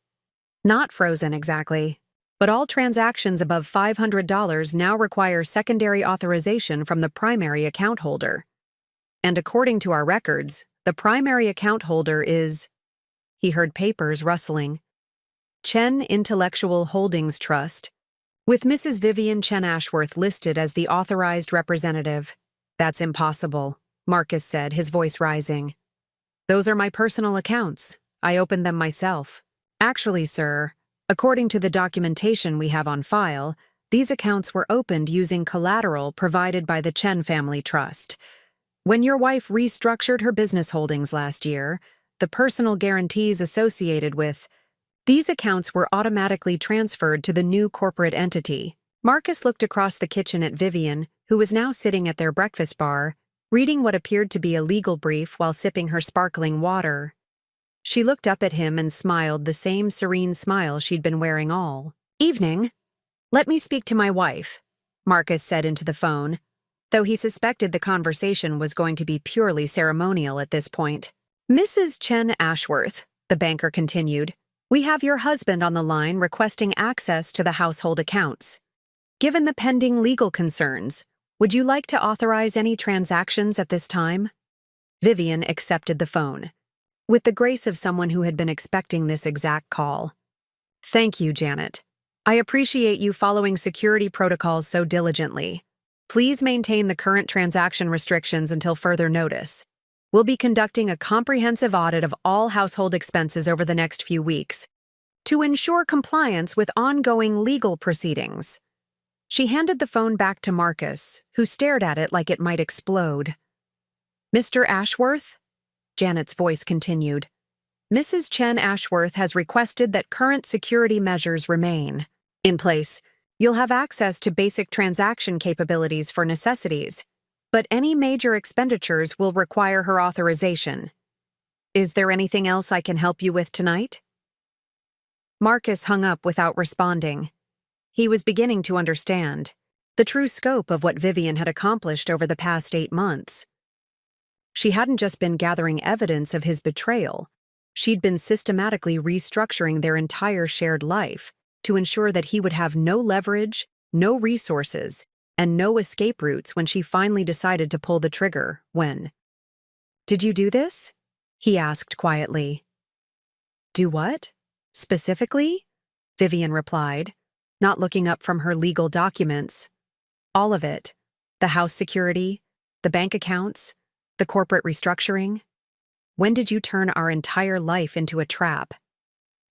Speaker 1: "Not frozen exactly, but all transactions above $500 now require secondary authorization from the primary account holder. And according to our records, the primary account holder is—" He heard papers rustling. "Chen Intellectual Holdings Trust, with Mrs. Vivian Chen Ashworth listed as the authorized representative." "That's impossible," Marcus said, his voice rising. "Those are my personal accounts. I opened them myself. Actually, sir, according to the documentation we have on file, these accounts were opened using collateral provided by the Chen Family Trust. When your wife restructured her business holdings last year, the personal guarantees associated with these accounts were automatically transferred to the new corporate entity." Marcus looked across the kitchen at Vivian, who was now sitting at their breakfast bar, reading what appeared to be a legal brief while sipping her sparkling water. She looked up at him and smiled the same serene smile she'd been wearing all evening. "Let me speak to my wife," Marcus said into the phone, though he suspected the conversation was going to be purely ceremonial at this point. "Mrs. Chen Ashworth," the banker continued, "we have your husband on the line requesting access to the household accounts. Given the pending legal concerns, would you like to authorize any transactions at this time?" Vivian accepted the phone, with the grace of someone who had been expecting this exact call. "Thank you, Janet. I appreciate you following security protocols so diligently. Please maintain the current transaction restrictions until further notice. We'll be conducting a comprehensive audit of all household expenses over the next few weeks to ensure compliance with ongoing legal proceedings." She handed the phone back to Marcus, who stared at it like it might explode. "Mr. Ashworth?" Janet's voice continued. "Mrs. Chen Ashworth has requested that current security measures remain in place. You'll have access to basic transaction capabilities for necessities, but any major expenditures will require her authorization. Is there anything else I can help you with tonight?" Marcus hung up without responding. He was beginning to understand the true scope of what Vivian had accomplished over the past 8 months. She hadn't just been gathering evidence of his betrayal, she'd been systematically restructuring their entire shared life to ensure that he would have no leverage, no resources, and no escape routes when she finally decided to pull the trigger. "When did you do this?" he asked quietly. "Do what? Specifically?" Vivian replied, not looking up from her legal documents. "All of it. The house security, the bank accounts, the corporate restructuring. When did you turn our entire life into a trap?"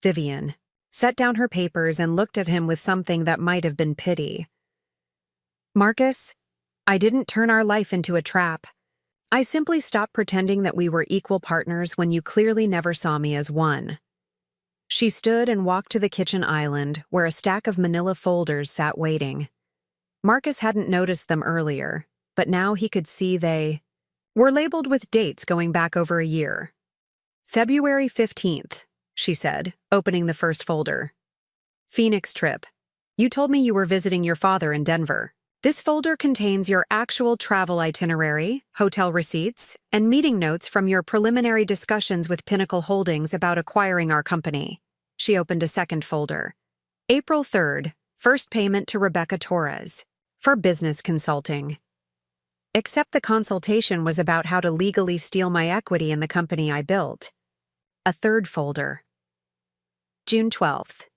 Speaker 1: Vivian set down her papers and looked at him with something that might have been pity. "Marcus, I didn't turn our life into a trap. I simply stopped pretending that we were equal partners when you clearly never saw me as one." She stood and walked to the kitchen island where a stack of manila folders sat waiting. Marcus hadn't noticed them earlier, but now he could see they were labeled with dates going back over a year. "February 15th, she said, opening the first folder. "Phoenix trip. You told me you were visiting your father in Denver. This folder contains your actual travel itinerary, hotel receipts, and meeting notes from your preliminary discussions with Pinnacle Holdings about acquiring our company." She opened a second folder. "April 3rd, first payment to Rebecca Torres for business consulting. Except the consultation was about how to legally steal my equity in the company I built." A third folder. "June 12th.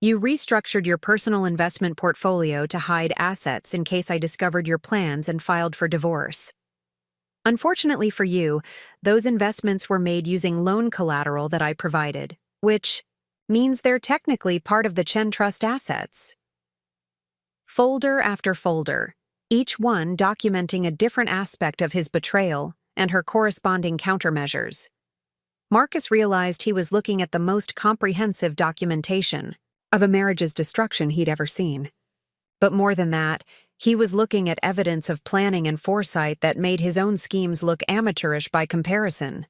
Speaker 1: You restructured your personal investment portfolio to hide assets in case I discovered your plans and filed for divorce. Unfortunately for you, those investments were made using loan collateral that I provided, which means they're technically part of the Chen Trust assets." Folder after folder, each one documenting a different aspect of his betrayal and her corresponding countermeasures. Marcus realized he was looking at the most comprehensive documentation of a marriage's destruction he'd ever seen. But more than that, he was looking at evidence of planning and foresight that made his own schemes look amateurish by comparison.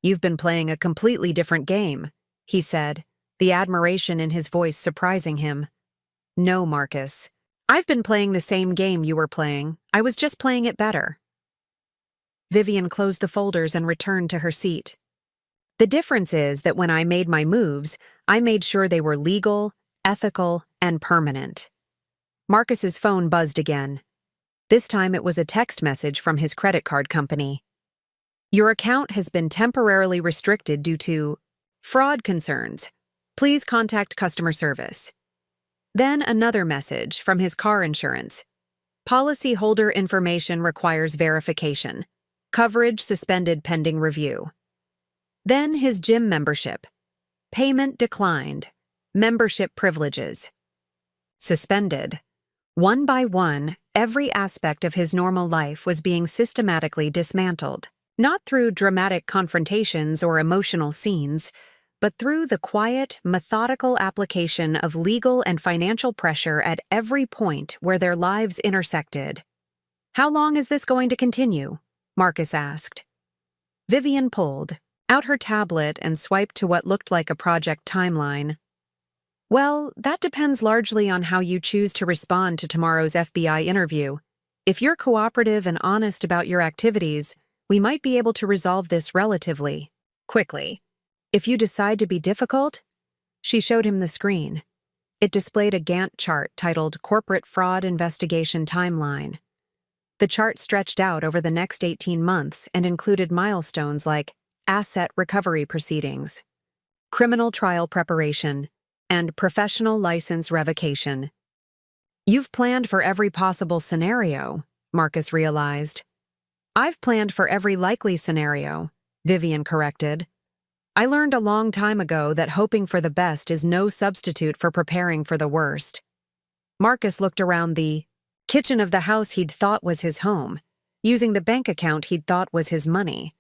Speaker 1: "You've been playing a completely different game," he said, the admiration in his voice surprising him. "No, Marcus. I've been playing the same game you were playing. I was just playing it better." Vivian closed the folders and returned to her seat. "The difference is that when I made my moves, I made sure they were legal, ethical, and permanent." Marcus's phone buzzed again. This time it was a text message from his credit card company. "Your account has been temporarily restricted due to fraud concerns. Please contact customer service." Then another message from his car insurance. "Policyholder information requires verification. Coverage suspended pending review." Then his gym membership. "Payment declined. Membership privileges suspended." One by one, every aspect of his normal life was being systematically dismantled, not through dramatic confrontations or emotional scenes, but through the quiet, methodical application of legal and financial pressure at every point where their lives intersected. "How long is this going to continue?" Marcus asked. Vivian pulled out her tablet and swiped to what looked like a project timeline. Well, that depends largely on how you choose to respond to tomorrow's FBI interview. If you're cooperative and honest about your activities, we might be able to resolve this relatively quickly. If you decide to be difficult, she showed him the screen. It displayed a Gantt chart titled Corporate Fraud Investigation Timeline. The chart stretched out over the next 18 months and included milestones like asset recovery proceedings, criminal trial preparation, and professional license revocation. You've planned for every possible scenario, Marcus realized. I've planned for every likely scenario, Vivian corrected. I learned a long time ago that hoping for the best is no substitute for preparing for the worst. Marcus looked around the kitchen of the house he'd thought was his home, using the bank account he'd thought was his money,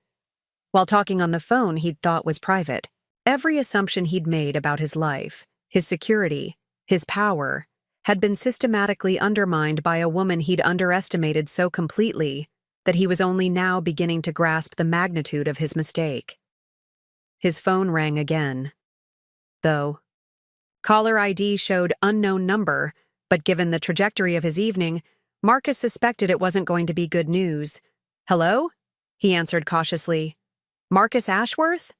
Speaker 1: while talking on the phone he'd thought was private. Every assumption he'd made about his life, his security, his power, had been systematically undermined by a woman he'd underestimated so completely that he was only now beginning to grasp the magnitude of his mistake. His phone rang again. Though caller ID showed unknown number, but given the trajectory of his evening, Marcus suspected it wasn't going to be good news. "Hello?" he answered cautiously. "Marcus Ashworth?"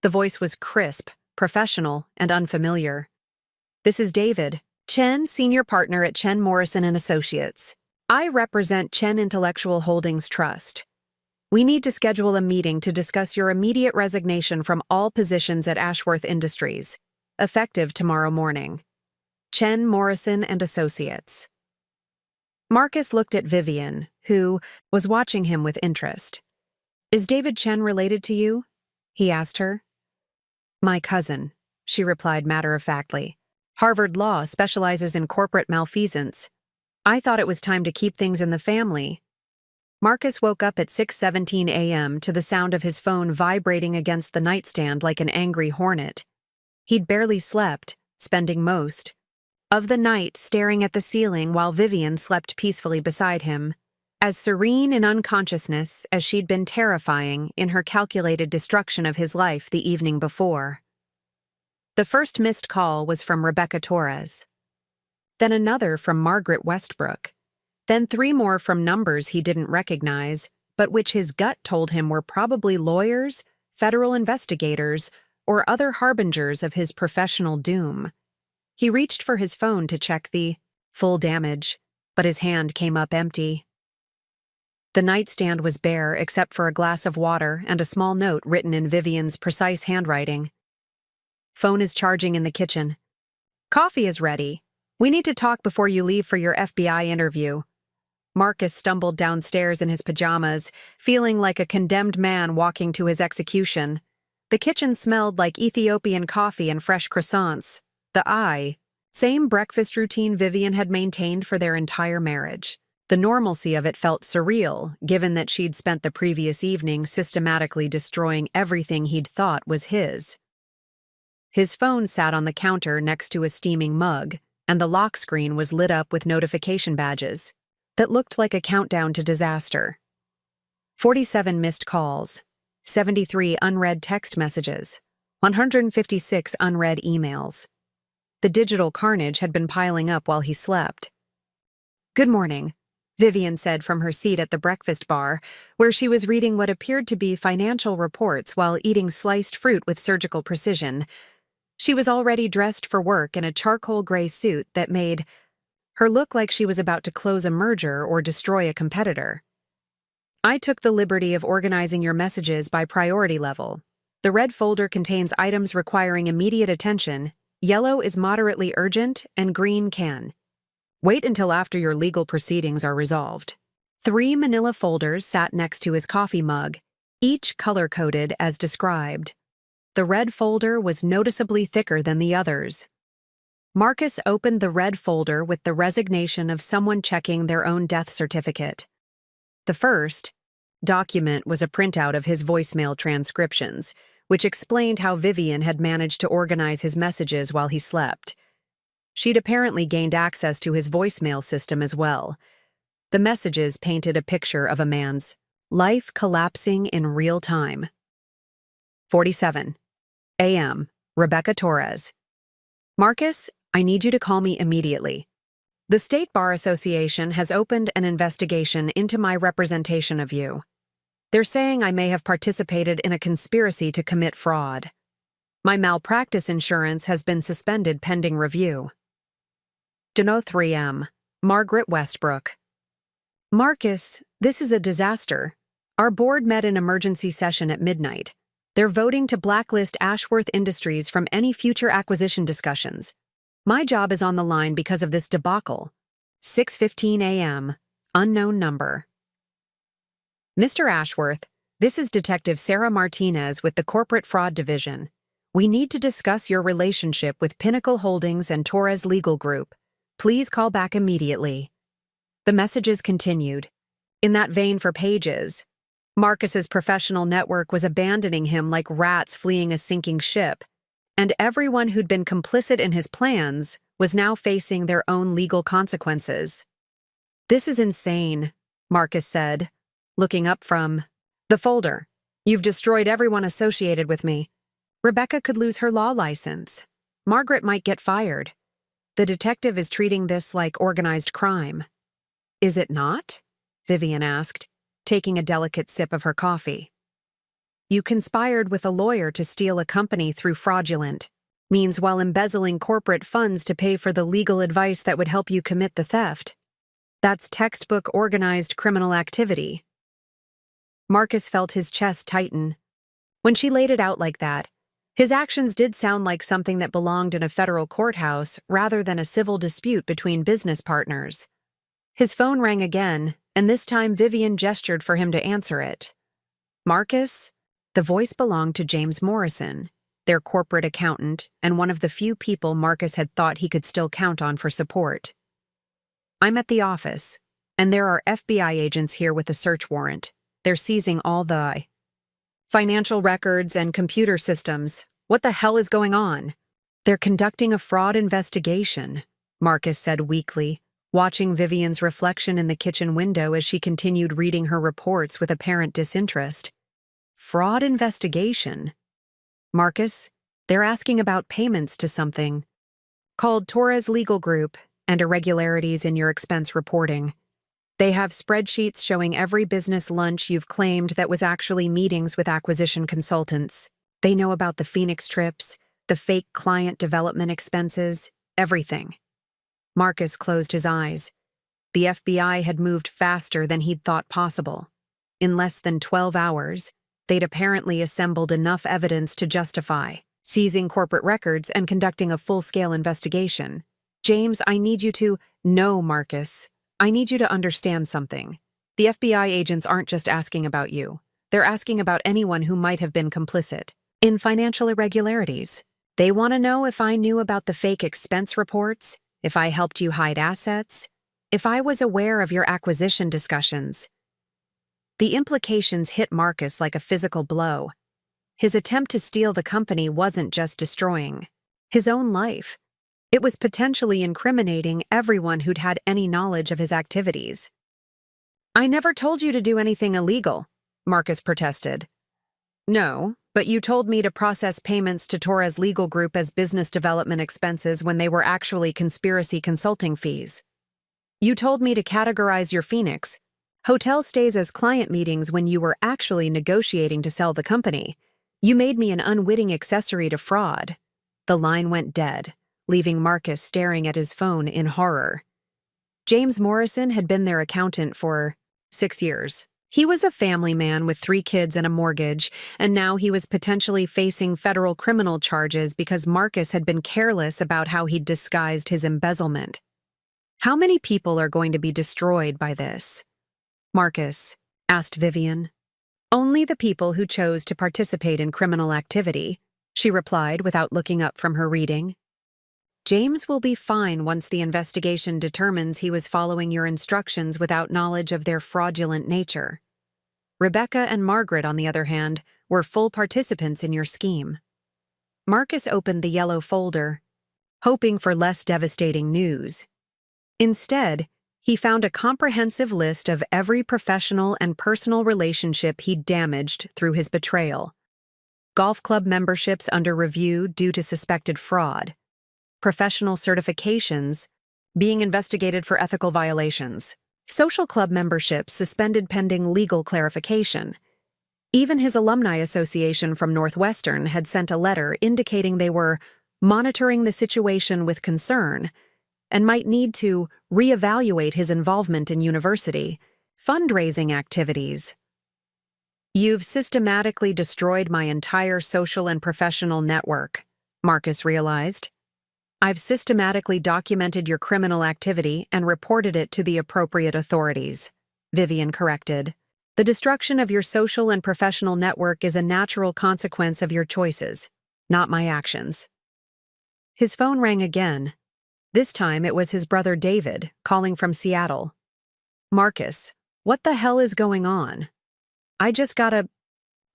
Speaker 1: The voice was crisp, professional, and unfamiliar. "This is David, Chen, senior partner at Chen Morrison & Associates. I represent Chen Intellectual Holdings Trust. We need to schedule a meeting to discuss your immediate resignation from all positions at Ashworth Industries, effective tomorrow morning. Chen Morrison & Associates." Marcus looked at Vivian, who was watching him with interest. "Is David Chen related to you?" he asked her. "My cousin," she replied matter-of-factly. "Harvard Law specializes in corporate malfeasance. I thought it was time to keep things in the family." Marcus woke up at 6:17 a.m. to the sound of his phone vibrating against the nightstand like an angry hornet. He'd barely slept, spending most of the night staring at the ceiling while Vivian slept peacefully beside him, as serene in unconsciousness as she'd been terrifying in her calculated destruction of his life the evening before. The first missed call was from Rebecca Torres. Then another from Margaret Westbrook. Then 3 more from numbers he didn't recognize, but which his gut told him were probably lawyers, federal investigators, or other harbingers of his professional doom. He reached for his phone to check the full damage, but his hand came up empty. The nightstand was bare except for a glass of water and a small note written in Vivian's precise handwriting. "Phone is charging in the kitchen. Coffee is ready. We need to talk before you leave for your FBI interview." Marcus stumbled downstairs in his pajamas, feeling like a condemned man walking to his execution. The kitchen smelled like Ethiopian coffee and fresh croissants. Same breakfast routine Vivian had maintained for their entire marriage. The normalcy of it felt surreal, given that she'd spent the previous evening systematically destroying everything he'd thought was his. His phone sat on the counter next to a steaming mug, and the lock screen was lit up with notification badges that looked like a countdown to disaster. 47 missed calls, 73 unread text messages, 156 unread emails. The digital carnage had been piling up while he slept. "Good morning," Vivian said from her seat at the breakfast bar, where she was reading what appeared to be financial reports while eating sliced fruit with surgical precision. She was already dressed for work in a charcoal gray suit that made her look like she was about to close a merger or destroy a competitor. "I took the liberty of organizing your messages by priority level. The red folder contains items requiring immediate attention, yellow is moderately urgent, and green can wait until after your legal proceedings are resolved." 3 manila folders sat next to his coffee mug, each color-coded as described. The red folder was noticeably thicker than the others. Marcus opened the red folder with the resignation of someone checking their own death certificate. The first document was a printout of his voicemail transcriptions, which explained how Vivian had managed to organize his messages while he slept. She'd apparently gained access to his voicemail system as well. The messages painted a picture of a man's life collapsing in real time. 47 a.m. Rebecca Torres. Marcus, I need you to call me immediately. The State Bar Association has opened an investigation into my representation of you. They're saying I may have participated in a conspiracy to commit fraud. My malpractice insurance has been suspended pending review. Deno 3M, Margaret Westbrook. Marcus, this is a disaster. Our board met in emergency session at midnight. They're voting to blacklist Ashworth Industries from any future acquisition discussions. My job is on the line because of this debacle. 6:15 a.m., unknown number. Mr. Ashworth, this is Detective Sarah Martinez with the Corporate Fraud Division. We need to discuss your relationship with Pinnacle Holdings and Torres Legal Group. Please call back immediately. The messages continued. In that vein for pages, Marcus's professional network was abandoning him like rats fleeing a sinking ship, and everyone who'd been complicit in his plans was now facing their own legal consequences. This is insane, Marcus said, looking up from the folder. You've destroyed everyone associated with me. Rebecca could lose her law license. Margaret might get fired. The detective is treating this like organized crime. Is it not? Vivian asked, taking a delicate sip of her coffee. You conspired with a lawyer to steal a company through fraudulent means while embezzling corporate funds to pay for the legal advice that would help you commit the theft. That's textbook organized criminal activity. Marcus felt his chest tighten. When she laid it out like that, his actions did sound like something that belonged in a federal courthouse rather than a civil dispute between business partners. His phone rang again, and this time Vivian gestured for him to answer it. Marcus? The voice belonged to James Morrison, their corporate accountant and one of the few people Marcus had thought he could still count on for support. I'm at the office, and there are FBI agents here with a search warrant. They're seizing all the financial records and computer systems. What the hell is going on? They're conducting a fraud investigation, Marcus said weakly, watching Vivian's reflection in the kitchen window as she continued reading her reports with apparent disinterest. Fraud investigation? Marcus, they're asking about payments to something called Torres Legal Group and irregularities in your expense reporting. They have spreadsheets showing every business lunch you've claimed that was actually meetings with acquisition consultants. They know about the Phoenix trips, the fake client development expenses, everything. Marcus closed his eyes. The FBI had moved faster than he'd thought possible. In less than 12 hours, they'd apparently assembled enough evidence to justify seizing corporate records and conducting a full-scale investigation. James, I need you to— No, Marcus. I need you to understand something. The FBI agents aren't just asking about you. They're asking about anyone who might have been complicit in financial irregularities. They want to know if I knew about the fake expense reports, if I helped you hide assets, if I was aware of your acquisition discussions. The implications hit Marcus like a physical blow. His attempt to steal the company wasn't just destroying his own life. It was potentially incriminating everyone who'd had any knowledge of his activities. I never told you to do anything illegal, Marcus protested. No, but you told me to process payments to Torres Legal Group as business development expenses when they were actually conspiracy consulting fees. You told me to categorize your Phoenix hotel stays as client meetings when you were actually negotiating to sell the company. You made me an unwitting accessory to fraud. The line went dead, leaving Marcus staring at his phone in horror. James Morrison had been their accountant for 6 years. He was a family man with 3 kids and a mortgage, and now he was potentially facing federal criminal charges because Marcus had been careless about how he'd disguised his embezzlement. How many people are going to be destroyed by this? Marcus asked Vivian. Only the people who chose to participate in criminal activity, she replied without looking up from her reading. James will be fine once the investigation determines he was following your instructions without knowledge of their fraudulent nature. Rebecca and Margaret, on the other hand, were full participants in your scheme. Marcus opened the yellow folder, hoping for less devastating news. Instead, he found a comprehensive list of every professional and personal relationship he'd damaged through his betrayal. Golf club memberships under review due to suspected fraud. professional certifications being investigated for ethical violations, social club memberships suspended pending legal clarification. Even his alumni association from Northwestern had sent a letter indicating they were monitoring the situation with concern and might need to reevaluate his involvement in university fundraising activities. "You've systematically destroyed my entire social and professional network," Marcus realized. "I've systematically documented your criminal activity and reported it to the appropriate authorities," Vivian corrected. "The destruction of your social and professional network is a natural consequence of your choices, not my actions." His phone rang again. This time it was his brother David, calling from Seattle. "Marcus, what the hell is going on? I just got a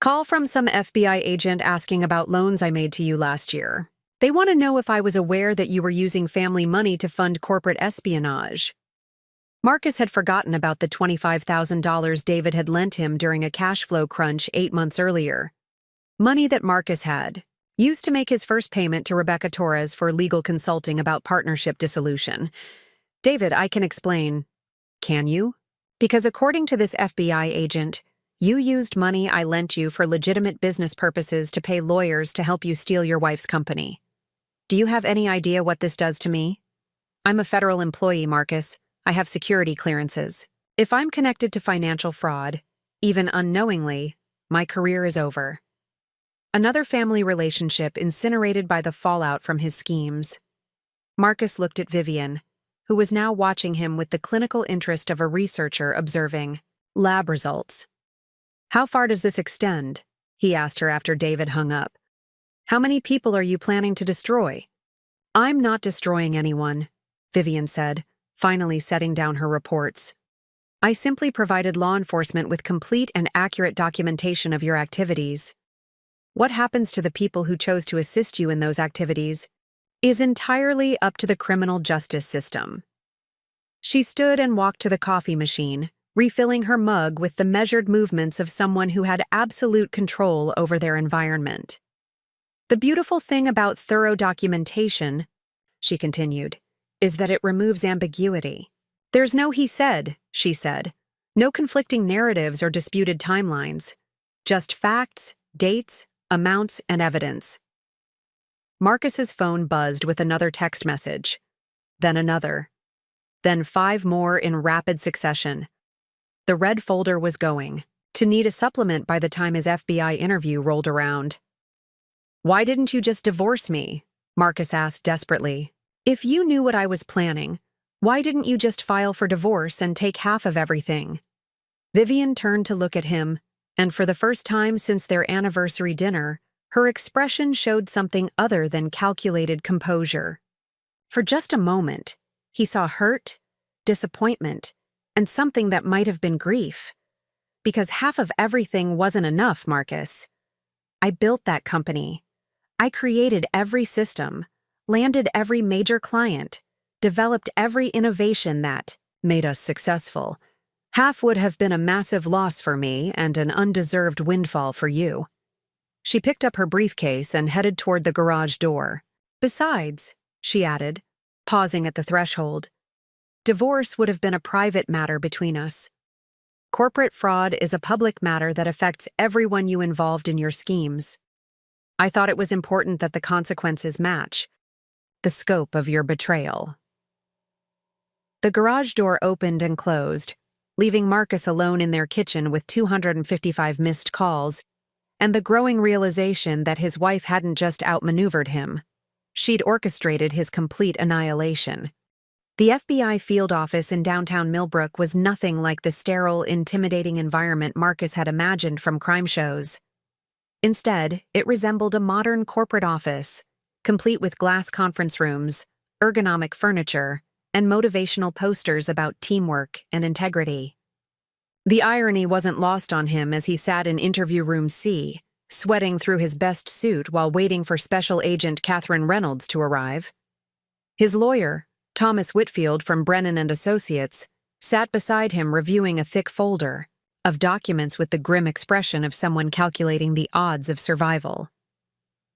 Speaker 1: call from some FBI agent asking about loans I made to you last year. They want to know if I was aware that you were using family money to fund corporate espionage." Marcus had forgotten about the $25,000 David had lent him during a cash flow crunch 8 months earlier. Money that Marcus had used to make his first payment to Rebecca Torres for legal consulting about partnership dissolution. "David, I can explain." "Can you? Because according to this FBI agent, you used money I lent you for legitimate business purposes to pay lawyers to help you steal your wife's company. Do you have any idea what this does to me? I'm a federal employee, Marcus. I have security clearances. If I'm connected to financial fraud, even unknowingly, my career is over." Another family relationship incinerated by the fallout from his schemes. Marcus looked at Vivian, who was now watching him with the clinical interest of a researcher observing lab results. "How far does this extend?" he asked her after David hung up. "How many people are you planning to destroy?" "I'm not destroying anyone," Vivian said, finally setting down her reports. "I simply provided law enforcement with complete and accurate documentation of your activities. What happens to the people who chose to assist you in those activities is entirely up to the criminal justice system." She stood and walked to the coffee machine, refilling her mug with the measured movements of someone who had absolute control over their environment. "The beautiful thing about thorough documentation," she continued, "is that it removes ambiguity. There's no he said, she said, no conflicting narratives or disputed timelines. Just facts, dates, amounts, and evidence." Marcus's phone buzzed with another text message, then another, then 5 more in rapid succession. The red folder was going to need a supplement by the time his FBI interview rolled around. "Why didn't you just divorce me?" Marcus asked desperately. "If you knew what I was planning, why didn't you just file for divorce and take half of everything?" Vivian turned to look at him, and for the first time since their anniversary dinner, her expression showed something other than calculated composure. For just a moment, he saw hurt, disappointment, and something that might have been grief. "Because half of everything wasn't enough, Marcus. I built that company. I created every system, landed every major client, developed every innovation that made us successful. Half would have been a massive loss for me and an undeserved windfall for you." She picked up her briefcase and headed toward the garage door. "Besides," she added, pausing at the threshold, "divorce would have been a private matter between us. Corporate fraud is a public matter that affects everyone you involved in your schemes. I thought it was important that the consequences match the scope of your betrayal." The garage door opened and closed, leaving Marcus alone in their kitchen with 255 missed calls and the growing realization that his wife hadn't just outmaneuvered him. She'd orchestrated his complete annihilation. The FBI field office in downtown Millbrook was nothing like the sterile, intimidating environment Marcus had imagined from crime shows. Instead, it resembled a modern corporate office, complete with glass conference rooms, ergonomic furniture, and motivational posters about teamwork and integrity. The irony wasn't lost on him as he sat in interview room C, sweating through his best suit while waiting for Special Agent Catherine Reynolds to arrive. His lawyer, Thomas Whitfield from Brennan and Associates, sat beside him reviewing a thick folder of documents with the grim expression of someone calculating the odds of survival.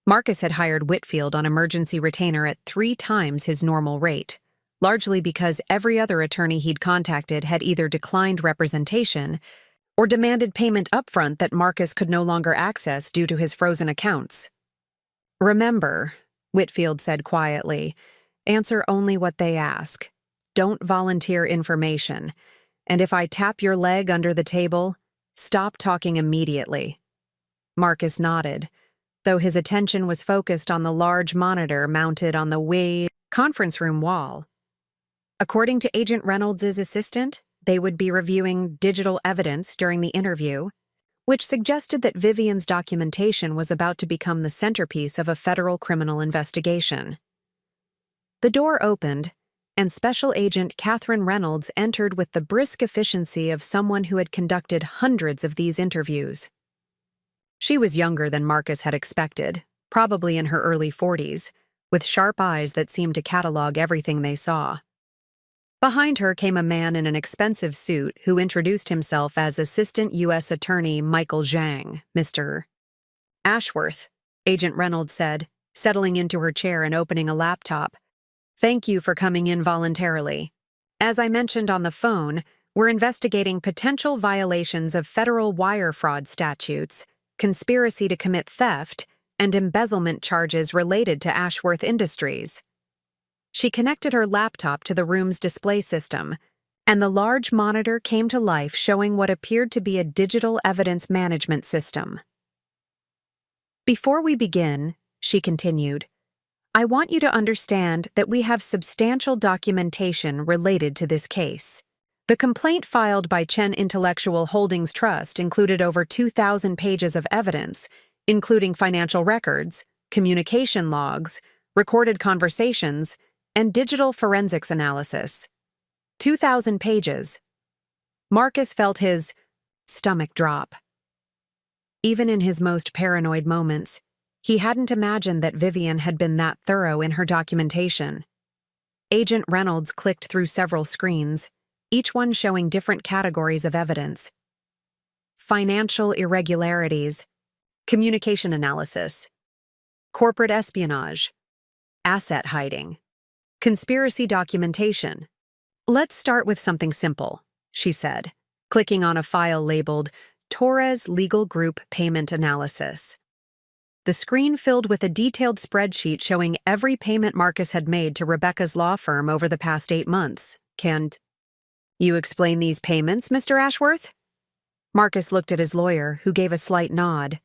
Speaker 1: Marcus had hired Whitfield on emergency retainer at 3 times his normal rate, largely because every other attorney he'd contacted had either declined representation or demanded payment upfront that Marcus could no longer access due to his frozen accounts. "Remember," Whitfield said quietly, "answer only what they ask. Don't volunteer information. And if I tap your leg under the table, stop talking immediately." Marcus nodded, though his attention was focused on the large monitor mounted on the conference room wall. According to Agent Reynolds' assistant, they would be reviewing digital evidence during the interview, which suggested that Vivian's documentation was about to become the centerpiece of a federal criminal investigation. The door opened, and Special Agent Catherine Reynolds entered with the brisk efficiency of someone who had conducted hundreds of these interviews. She was younger than Marcus had expected, probably in her early 40s, with sharp eyes that seemed to catalog everything they saw. Behind her came a man in an expensive suit who introduced himself as Assistant U.S. Attorney Michael Zhang. "Mr. Ashworth," Agent Reynolds said, settling into her chair and opening a laptop. "Thank you for coming in voluntarily. As I mentioned on the phone, we're investigating potential violations of federal wire fraud statutes, conspiracy to commit theft, and embezzlement charges related to Ashworth Industries." She connected her laptop to the room's display system, and the large monitor came to life showing what appeared to be a digital evidence management system. "Before we begin," she continued, "I want you to understand that we have substantial documentation related to this case. The complaint filed by Chen Intellectual Holdings Trust included over 2,000 pages of evidence, including financial records, communication logs, recorded conversations, and digital forensics analysis. 2,000 pages. Marcus felt his stomach drop. Even in his most paranoid moments, he hadn't imagined that Vivian had been that thorough in her documentation. Agent Reynolds clicked through several screens, each one showing different categories of evidence. Financial irregularities, communication analysis, corporate espionage, asset hiding, conspiracy documentation. "Let's start with something simple," she said, clicking on a file labeled Torres Legal Group Payment Analysis. The screen filled with a detailed spreadsheet showing every payment Marcus had made to Rebecca's law firm over the past 8 months. "Can you explain these payments, Mr. Ashworth?" Marcus looked at his lawyer, who gave a slight nod.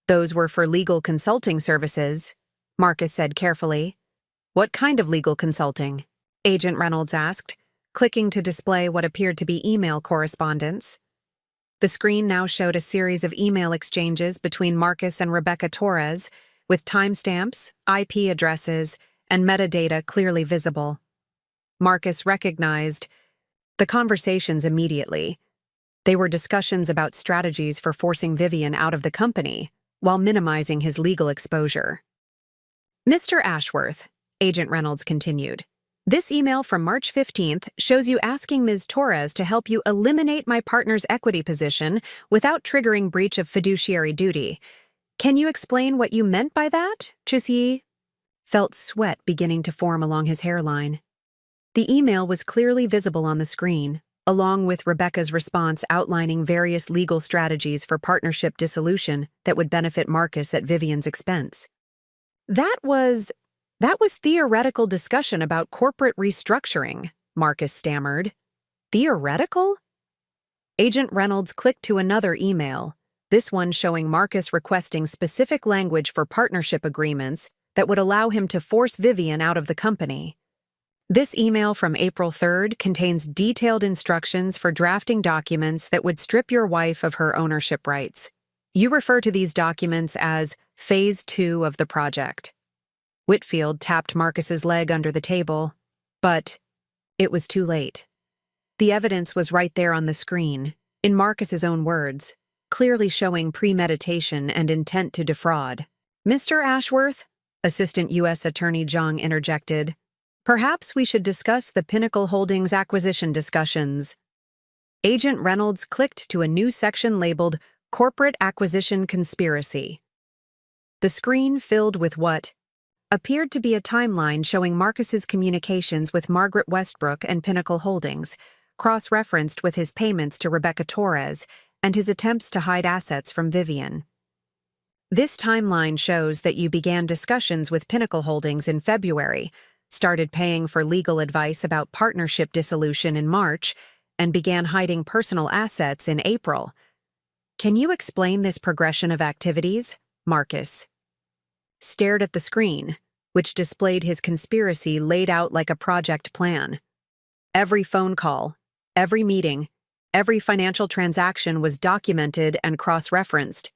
Speaker 1: "Those were for legal consulting services," Marcus said carefully. "What kind of legal consulting?" Agent Reynolds asked, clicking to display what appeared to be email correspondence. The screen now showed a series of email exchanges between Marcus and Rebecca Torres, with timestamps, IP addresses, and metadata clearly visible. Marcus recognized the conversations immediately. They were discussions about strategies for forcing Vivian out of the company, while minimizing his legal exposure. "Mr. Ashworth," Agent Reynolds continued, "this email from March 15th shows you asking Ms. Torres to help you eliminate my partner's equity position without triggering breach of fiduciary duty. Can you explain what you meant by that, Chusyi?" Felt sweat beginning to form along his hairline. The email was clearly visible on the screen, along with Rebecca's response outlining various legal strategies for partnership dissolution that would benefit Marcus at Vivian's expense. That was theoretical discussion about corporate restructuring," Marcus stammered. "Theoretical?" Agent Reynolds clicked to another email, this one showing Marcus requesting specific language for partnership agreements that would allow him to force Vivian out of the company. This email from April 3rd contains detailed instructions for drafting documents that would strip your wife of her ownership rights. You refer to these documents as Phase 2 of the project. Whitfield tapped Marcus's leg under the table, but it was too late. The evidence was right there on the screen, in Marcus's own words, clearly showing premeditation and intent to defraud. "Mr. Ashworth," Assistant U.S. Attorney Zhang interjected, "perhaps we should discuss the Pinnacle Holdings acquisition discussions." Agent Reynolds clicked to a new section labeled Corporate Acquisition Conspiracy. The screen filled with what appeared to be a timeline showing Marcus's communications with Margaret Westbrook and Pinnacle Holdings, cross-referenced with his payments to Rebecca Torres and his attempts to hide assets from Vivian. This timeline shows that you began discussions with Pinnacle Holdings in February, started paying for legal advice about partnership dissolution in March, and began hiding personal assets in April. Can you explain this progression of activities? Marcus stared at the screen, which displayed his conspiracy laid out like a project plan. Every phone call, every meeting, every financial transaction was documented and cross-referenced.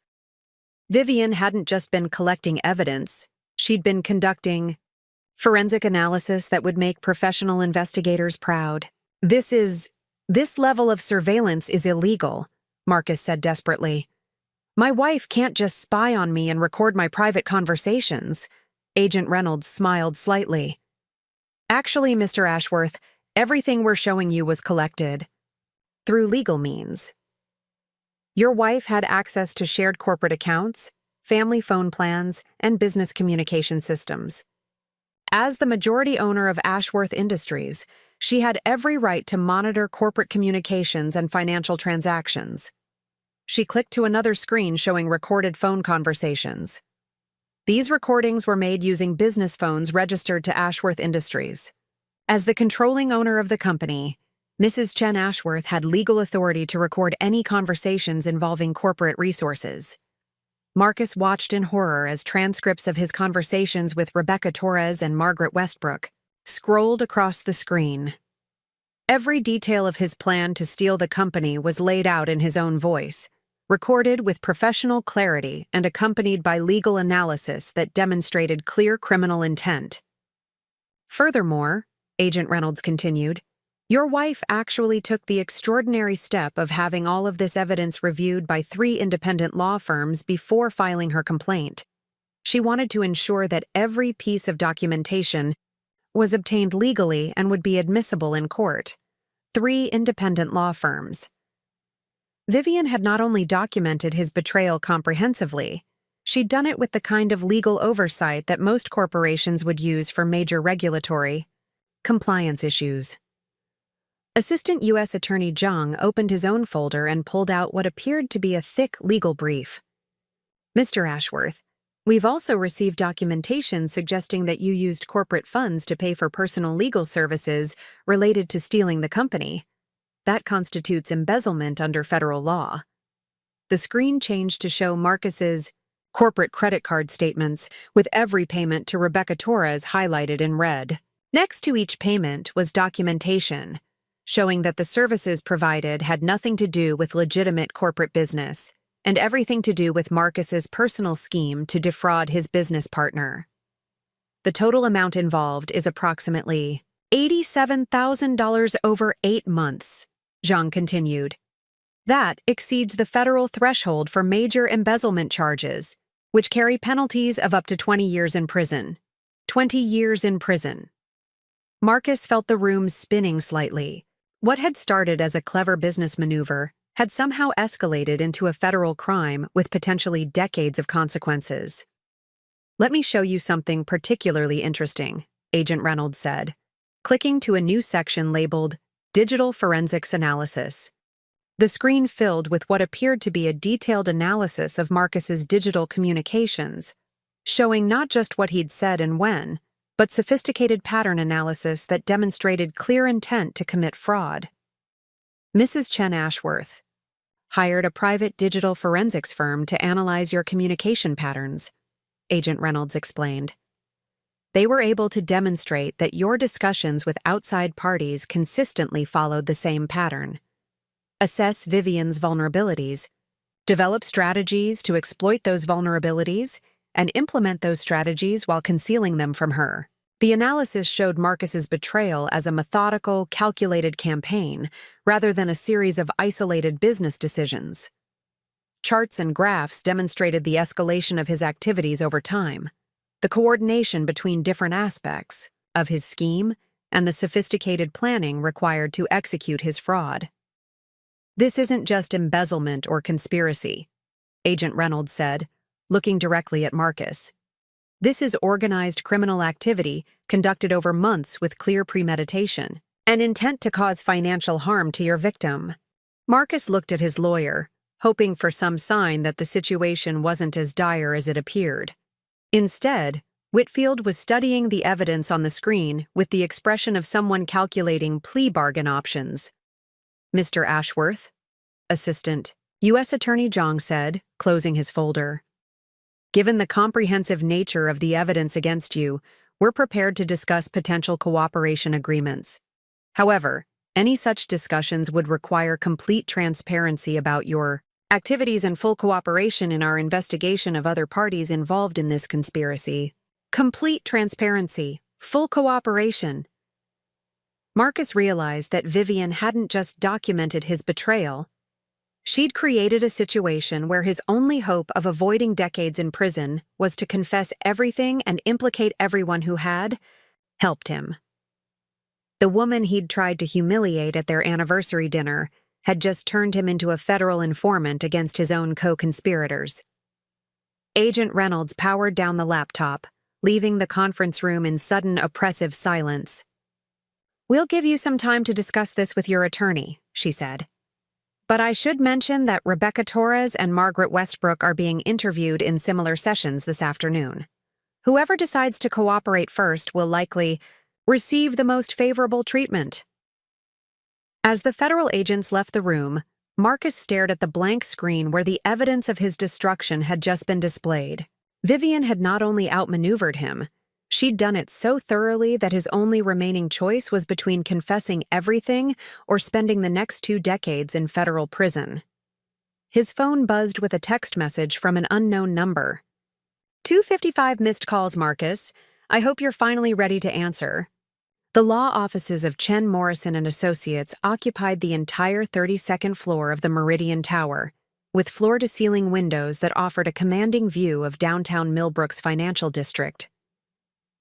Speaker 1: Vivian hadn't just been collecting evidence, she'd been conducting forensic analysis that would make professional investigators proud. This level of surveillance is illegal, Marcus said desperately. My wife can't just spy on me and record my private conversations. Agent Reynolds smiled slightly. Actually, Mr. Ashworth, everything we're showing you was collected through legal means. Your wife had access to shared corporate accounts, family phone plans, and business communication systems. As the majority owner of Ashworth Industries, she had every right to monitor corporate communications and financial transactions. She clicked to another screen showing recorded phone conversations. These recordings were made using business phones registered to Ashworth Industries. As the controlling owner of the company, Mrs. Chen Ashworth had legal authority to record any conversations involving corporate resources. Marcus watched in horror as transcripts of his conversations with Rebecca Torres and Margaret Westbrook scrolled across the screen. Every detail of his plan to steal the company was laid out in his own voice, recorded with professional clarity and accompanied by legal analysis that demonstrated clear criminal intent. Furthermore, Agent Reynolds continued, your wife actually took the extraordinary step of having all of this evidence reviewed by 3 independent law firms before filing her complaint. She wanted to ensure that every piece of documentation was obtained legally and would be admissible in court. 3 independent law firms. Vivian had not only documented his betrayal comprehensively, she'd done it with the kind of legal oversight that most corporations would use for major regulatory compliance issues. Assistant U.S. Attorney Zhang opened his own folder and pulled out what appeared to be a thick legal brief. Mr. Ashworth, we've also received documentation suggesting that you used corporate funds to pay for personal legal services related to stealing the company. That constitutes embezzlement under federal law. The screen changed to show Marcus's corporate credit card statements, with every payment to Rebecca Torres highlighted in red. Next to each payment was documentation, showing that the services provided had nothing to do with legitimate corporate business, and everything to do with Marcus's personal scheme to defraud his business partner. The total amount involved is approximately $87,000 over 8 months, Zhang continued. That exceeds the federal threshold for major embezzlement charges, which carry penalties of up to 20 years in prison. 20 years in prison. Marcus felt the room spinning slightly. What had started as a clever business maneuver had somehow escalated into a federal crime with potentially decades of consequences. Let me show you something particularly interesting, Agent Reynolds said, clicking to a new section labeled Digital Forensics Analysis. The screen filled with what appeared to be a detailed analysis of Marcus's digital communications, showing not just what he'd said and when, but sophisticated pattern analysis that demonstrated clear intent to commit fraud. Mrs. Chen Ashworth hired a private digital forensics firm to analyze your communication patterns, Agent Reynolds explained. They were able to demonstrate that your discussions with outside parties consistently followed the same pattern. Assess Vivian's vulnerabilities, develop strategies to exploit those vulnerabilities, and implement those strategies while concealing them from her. The analysis showed Marcus's betrayal as a methodical, calculated campaign, rather than a series of isolated business decisions. Charts and graphs demonstrated the escalation of his activities over time, the coordination between different aspects of his scheme, and the sophisticated planning required to execute his fraud. This isn't just embezzlement or conspiracy, Agent Reynolds said, looking directly at Marcus. "This is organized criminal activity conducted over months with clear premeditation, an intent to cause financial harm to your victim." Marcus looked at his lawyer, hoping for some sign that the situation wasn't as dire as it appeared. Instead, Whitfield was studying the evidence on the screen with the expression of someone calculating plea bargain options. "Mr. Ashworth," Assistant U.S. Attorney Jong said, closing his folder. "Given the comprehensive nature of the evidence against you, we're prepared to discuss potential cooperation agreements. However, any such discussions would require complete transparency about your activities and full cooperation in our investigation of other parties involved in this conspiracy." Complete transparency, full cooperation. Marcus realized that Vivian hadn't just documented his betrayal. She'd created a situation where his only hope of avoiding decades in prison was to confess everything and implicate everyone who had helped him. The woman he'd tried to humiliate at their anniversary dinner had just turned him into a federal informant against his own co-conspirators. Agent Reynolds powered down the laptop, leaving the conference room in sudden oppressive silence. "We'll give you some time to discuss this with your attorney," she said. "But I should mention that Rebecca Torres and Margaret Westbrook are being interviewed in similar sessions this afternoon. Whoever decides to cooperate first will likely receive the most favorable treatment." As the federal agents left the room, Marcus stared at the blank screen where the evidence of his destruction had just been displayed. Vivian had not only outmaneuvered him, she'd done it so thoroughly that his only remaining choice was between confessing everything or spending the next 2 decades in federal prison. His phone buzzed with a text message from an unknown number. 255 missed calls, Marcus. I hope you're finally ready to answer." The law offices of Chen Morrison and Associates occupied the entire 32nd floor of the Meridian Tower, with floor-to-ceiling windows that offered a commanding view of downtown Millbrook's financial district.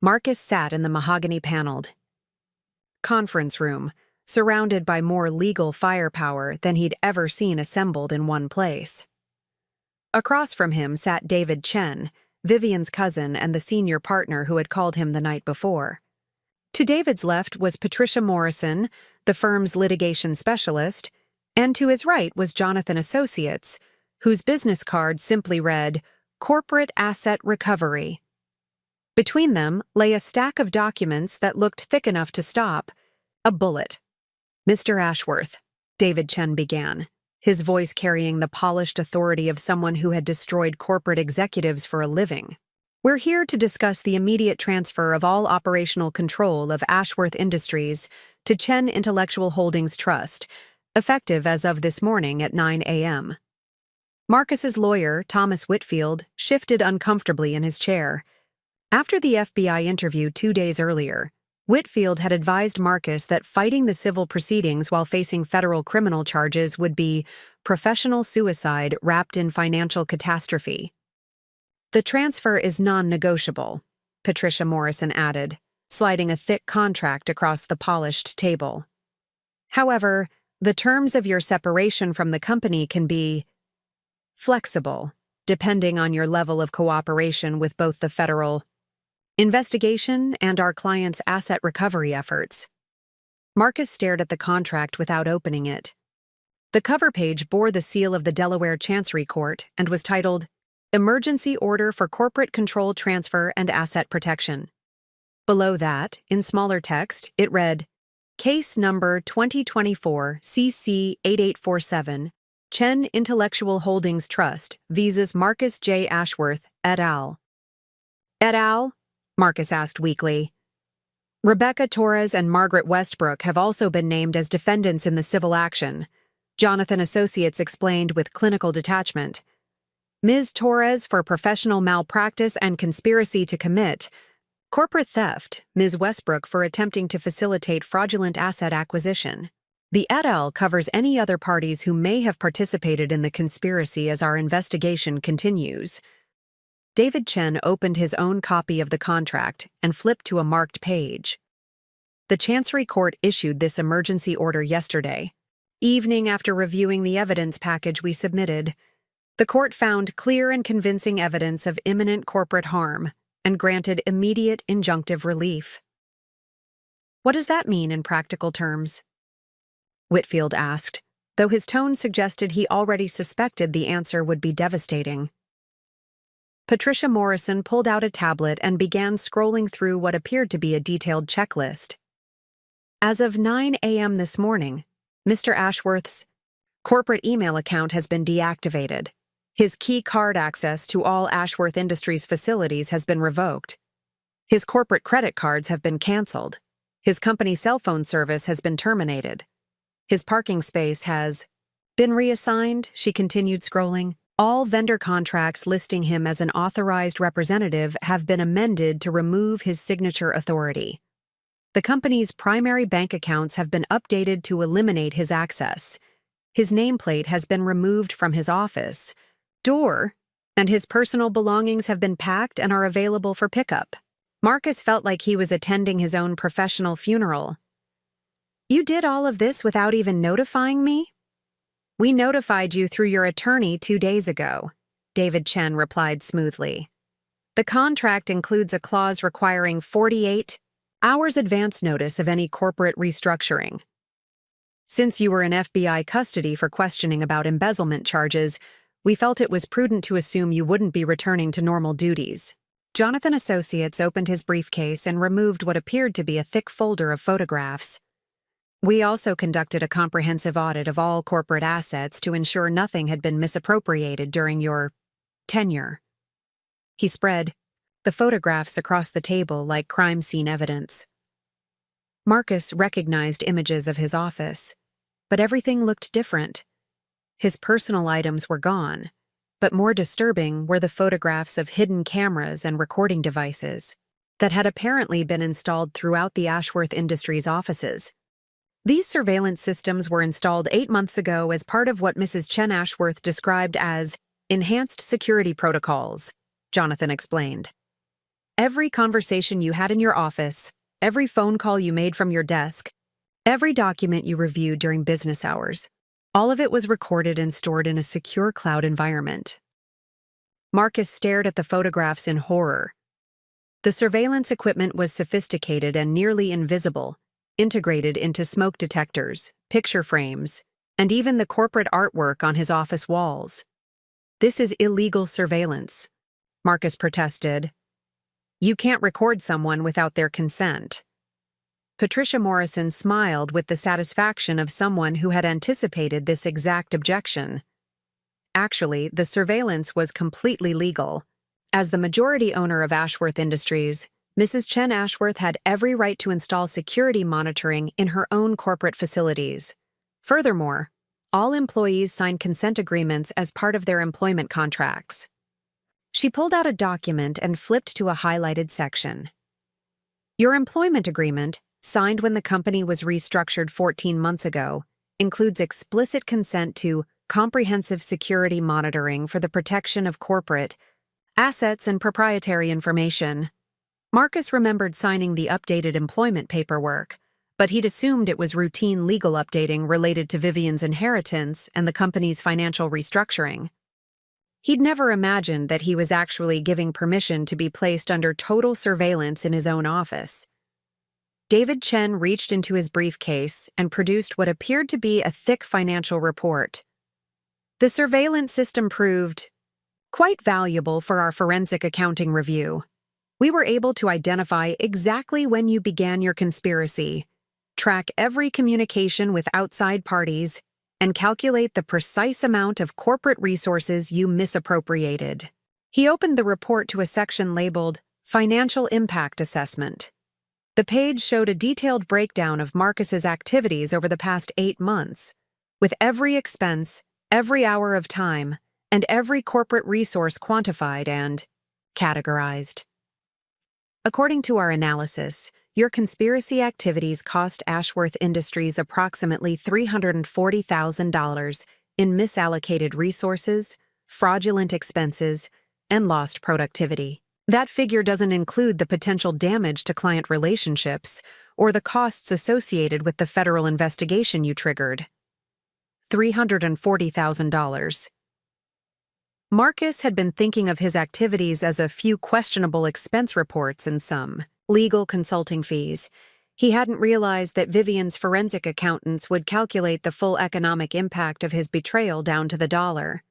Speaker 1: Marcus sat in the mahogany-paneled conference room, surrounded by more legal firepower than he'd ever seen assembled in one place. Across from him sat David Chen, Vivian's cousin and the senior partner who had called him the night before. To David's left was Patricia Morrison, the firm's litigation specialist, and to his right was Jonathan Associates, whose business card simply read, "Corporate Asset Recovery." Between them lay a stack of documents that looked thick enough to stop a bullet. "Mr. Ashworth," David Chen began, his voice carrying the polished authority of someone who had destroyed corporate executives for a living. "We're here to discuss the immediate transfer of all operational control of Ashworth Industries to Chen Intellectual Holdings Trust, effective as of this morning at 9 a.m. Marcus's lawyer, Thomas Whitfield, shifted uncomfortably in his chair. After the FBI interview 2 days earlier, Whitfield had advised Marcus that fighting the civil proceedings while facing federal criminal charges would be professional suicide wrapped in financial catastrophe. "The transfer is non-negotiable," Patricia Morrison added, sliding a thick contract across the polished table. "However, the terms of your separation from the company can be flexible, depending on your level of cooperation with both the federal investigation and our client's asset recovery efforts." Marcus stared at the contract without opening it. The cover page bore the seal of the Delaware Chancery Court and was titled, "Emergency Order for Corporate Control Transfer and Asset Protection." Below that, in smaller text, it read, "Case number 2024 CC 8847, Chen Intellectual Holdings Trust, visas Marcus J. Ashworth, et al." "Et al.?" Marcus asked weakly. "Rebecca Torres and Margaret Westbrook have also been named as defendants in the civil action," Jonathan Associates explained with clinical detachment. "Ms. Torres for professional malpractice and conspiracy to commit corporate theft, Ms. Westbrook for attempting to facilitate fraudulent asset acquisition. The et al. Covers any other parties who may have participated in the conspiracy as our investigation continues." David Chen opened his own copy of the contract and flipped to a marked page. "The Chancery Court issued this emergency order yesterday, evening after reviewing the evidence package we submitted. The court found clear and convincing evidence of imminent corporate harm and granted immediate injunctive relief. What does that mean in practical terms? Whitfield asked, though his tone suggested he already suspected the answer would be devastating. Patricia Morrison pulled out a tablet and began scrolling through what appeared to be a detailed checklist. As of 9 a.m. this morning, Mr. Ashworth's corporate email account has been deactivated. His key card access to all Ashworth Industries facilities has been revoked. His corporate credit cards have been canceled. His company cell phone service has been terminated. His parking space has been reassigned, she continued scrolling. All vendor contracts listing him as an authorized representative have been amended to remove his signature authority. The company's primary bank accounts have been updated to eliminate his access. His nameplate has been removed from his office door, and his personal belongings have been packed and are available for pickup. Marcus felt like he was attending his own professional funeral. You did all of this without even notifying me? We notified you through your attorney 2 days ago, David Chen replied smoothly. The contract includes a clause requiring 48 hours advance notice of any corporate restructuring. Since you were in FBI custody for questioning about embezzlement charges, we felt it was prudent to assume you wouldn't be returning to normal duties. Jonathan Associates opened his briefcase and removed what appeared to be a thick folder of photographs. We also conducted a comprehensive audit of all corporate assets to ensure nothing had been misappropriated during your tenure. He spread the photographs across the table like crime scene evidence. Marcus recognized images of his office, but everything looked different. His personal items were gone, but more disturbing were the photographs of hidden cameras and recording devices that had apparently been installed throughout the Ashworth Industries offices. These surveillance systems were installed 8 months ago as part of what Mrs. Chen Ashworth described as enhanced security protocols, Jonathan explained. Every conversation you had in your office, every phone call you made from your desk, every document you reviewed during business hours, all of it was recorded and stored in a secure cloud environment. Marcus stared at the photographs in horror. The surveillance equipment was sophisticated and nearly invisible, integrated into smoke detectors, picture frames, and even the corporate artwork on his office walls. This is illegal surveillance, Marcus protested. You can't record someone without their consent. Patricia Morrison smiled with the satisfaction of someone who had anticipated this exact objection. Actually, the surveillance was completely legal. As the majority owner of Ashworth Industries, Mrs. Chen Ashworth had every right to install security monitoring in her own corporate facilities. Furthermore, all employees signed consent agreements as part of their employment contracts. She pulled out a document and flipped to a highlighted section. Your employment agreement, signed when the company was restructured 14 months ago, includes explicit consent to comprehensive security monitoring for the protection of corporate assets and proprietary information. Marcus remembered signing the updated employment paperwork, but he'd assumed it was routine legal updating related to Vivian's inheritance and the company's financial restructuring. He'd never imagined that he was actually giving permission to be placed under total surveillance in his own office. David Chen reached into his briefcase and produced what appeared to be a thick financial report. The surveillance system proved quite valuable for our forensic accounting review. We were able to identify exactly when you began your conspiracy, track every communication with outside parties, and calculate the precise amount of corporate resources you misappropriated. He opened the report to a section labeled Financial Impact Assessment. The page showed a detailed breakdown of Marcus's activities over the past 8 months, with every expense, every hour of time, and every corporate resource quantified and categorized. According to our analysis, your conspiracy activities cost Ashworth Industries approximately $340,000 in misallocated resources, fraudulent expenses, and lost productivity. That figure doesn't include the potential damage to client relationships or the costs associated with the federal investigation you triggered. $340,000. Marcus had been thinking of his activities as a few questionable expense reports and some legal consulting fees. He hadn't realized that Vivian's forensic accountants would calculate the full economic impact of his betrayal down to the dollar.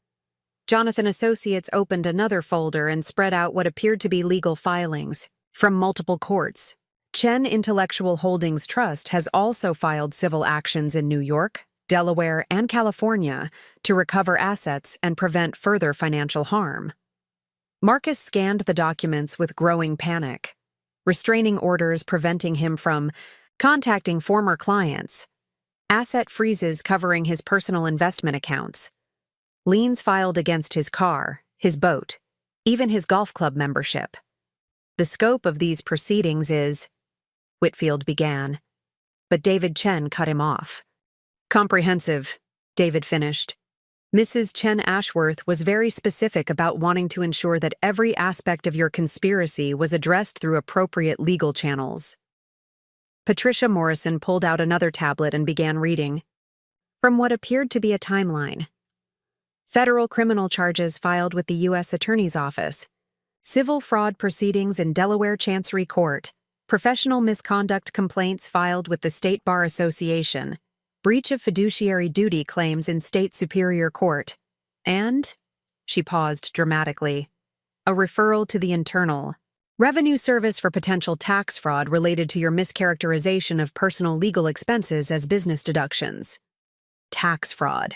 Speaker 1: Jonathan Associates opened another folder and spread out what appeared to be legal filings from multiple courts. Chen Intellectual Holdings Trust has also filed civil actions in New York, Delaware, and California to recover assets and prevent further financial harm. Marcus scanned the documents with growing panic, restraining orders preventing him from contacting former clients, asset freezes covering his personal investment accounts, liens filed against his car, his boat, even his golf club membership. The scope of these proceedings is, Whitfield began, but David Chen cut him off. Comprehensive, David finished. Mrs. Chen Ashworth was very specific about wanting to ensure that every aspect of your conspiracy was addressed through appropriate legal channels. Patricia Morrison pulled out another tablet and began reading from what appeared to be a timeline. Federal criminal charges filed with the U.S. Attorney's Office, civil fraud proceedings in Delaware Chancery Court, professional misconduct complaints filed with the State Bar Association, breach of fiduciary duty claims in State Superior Court, and, she paused dramatically, a referral to the Internal Revenue Service for potential tax fraud related to your mischaracterization of personal legal expenses as business deductions. Tax fraud.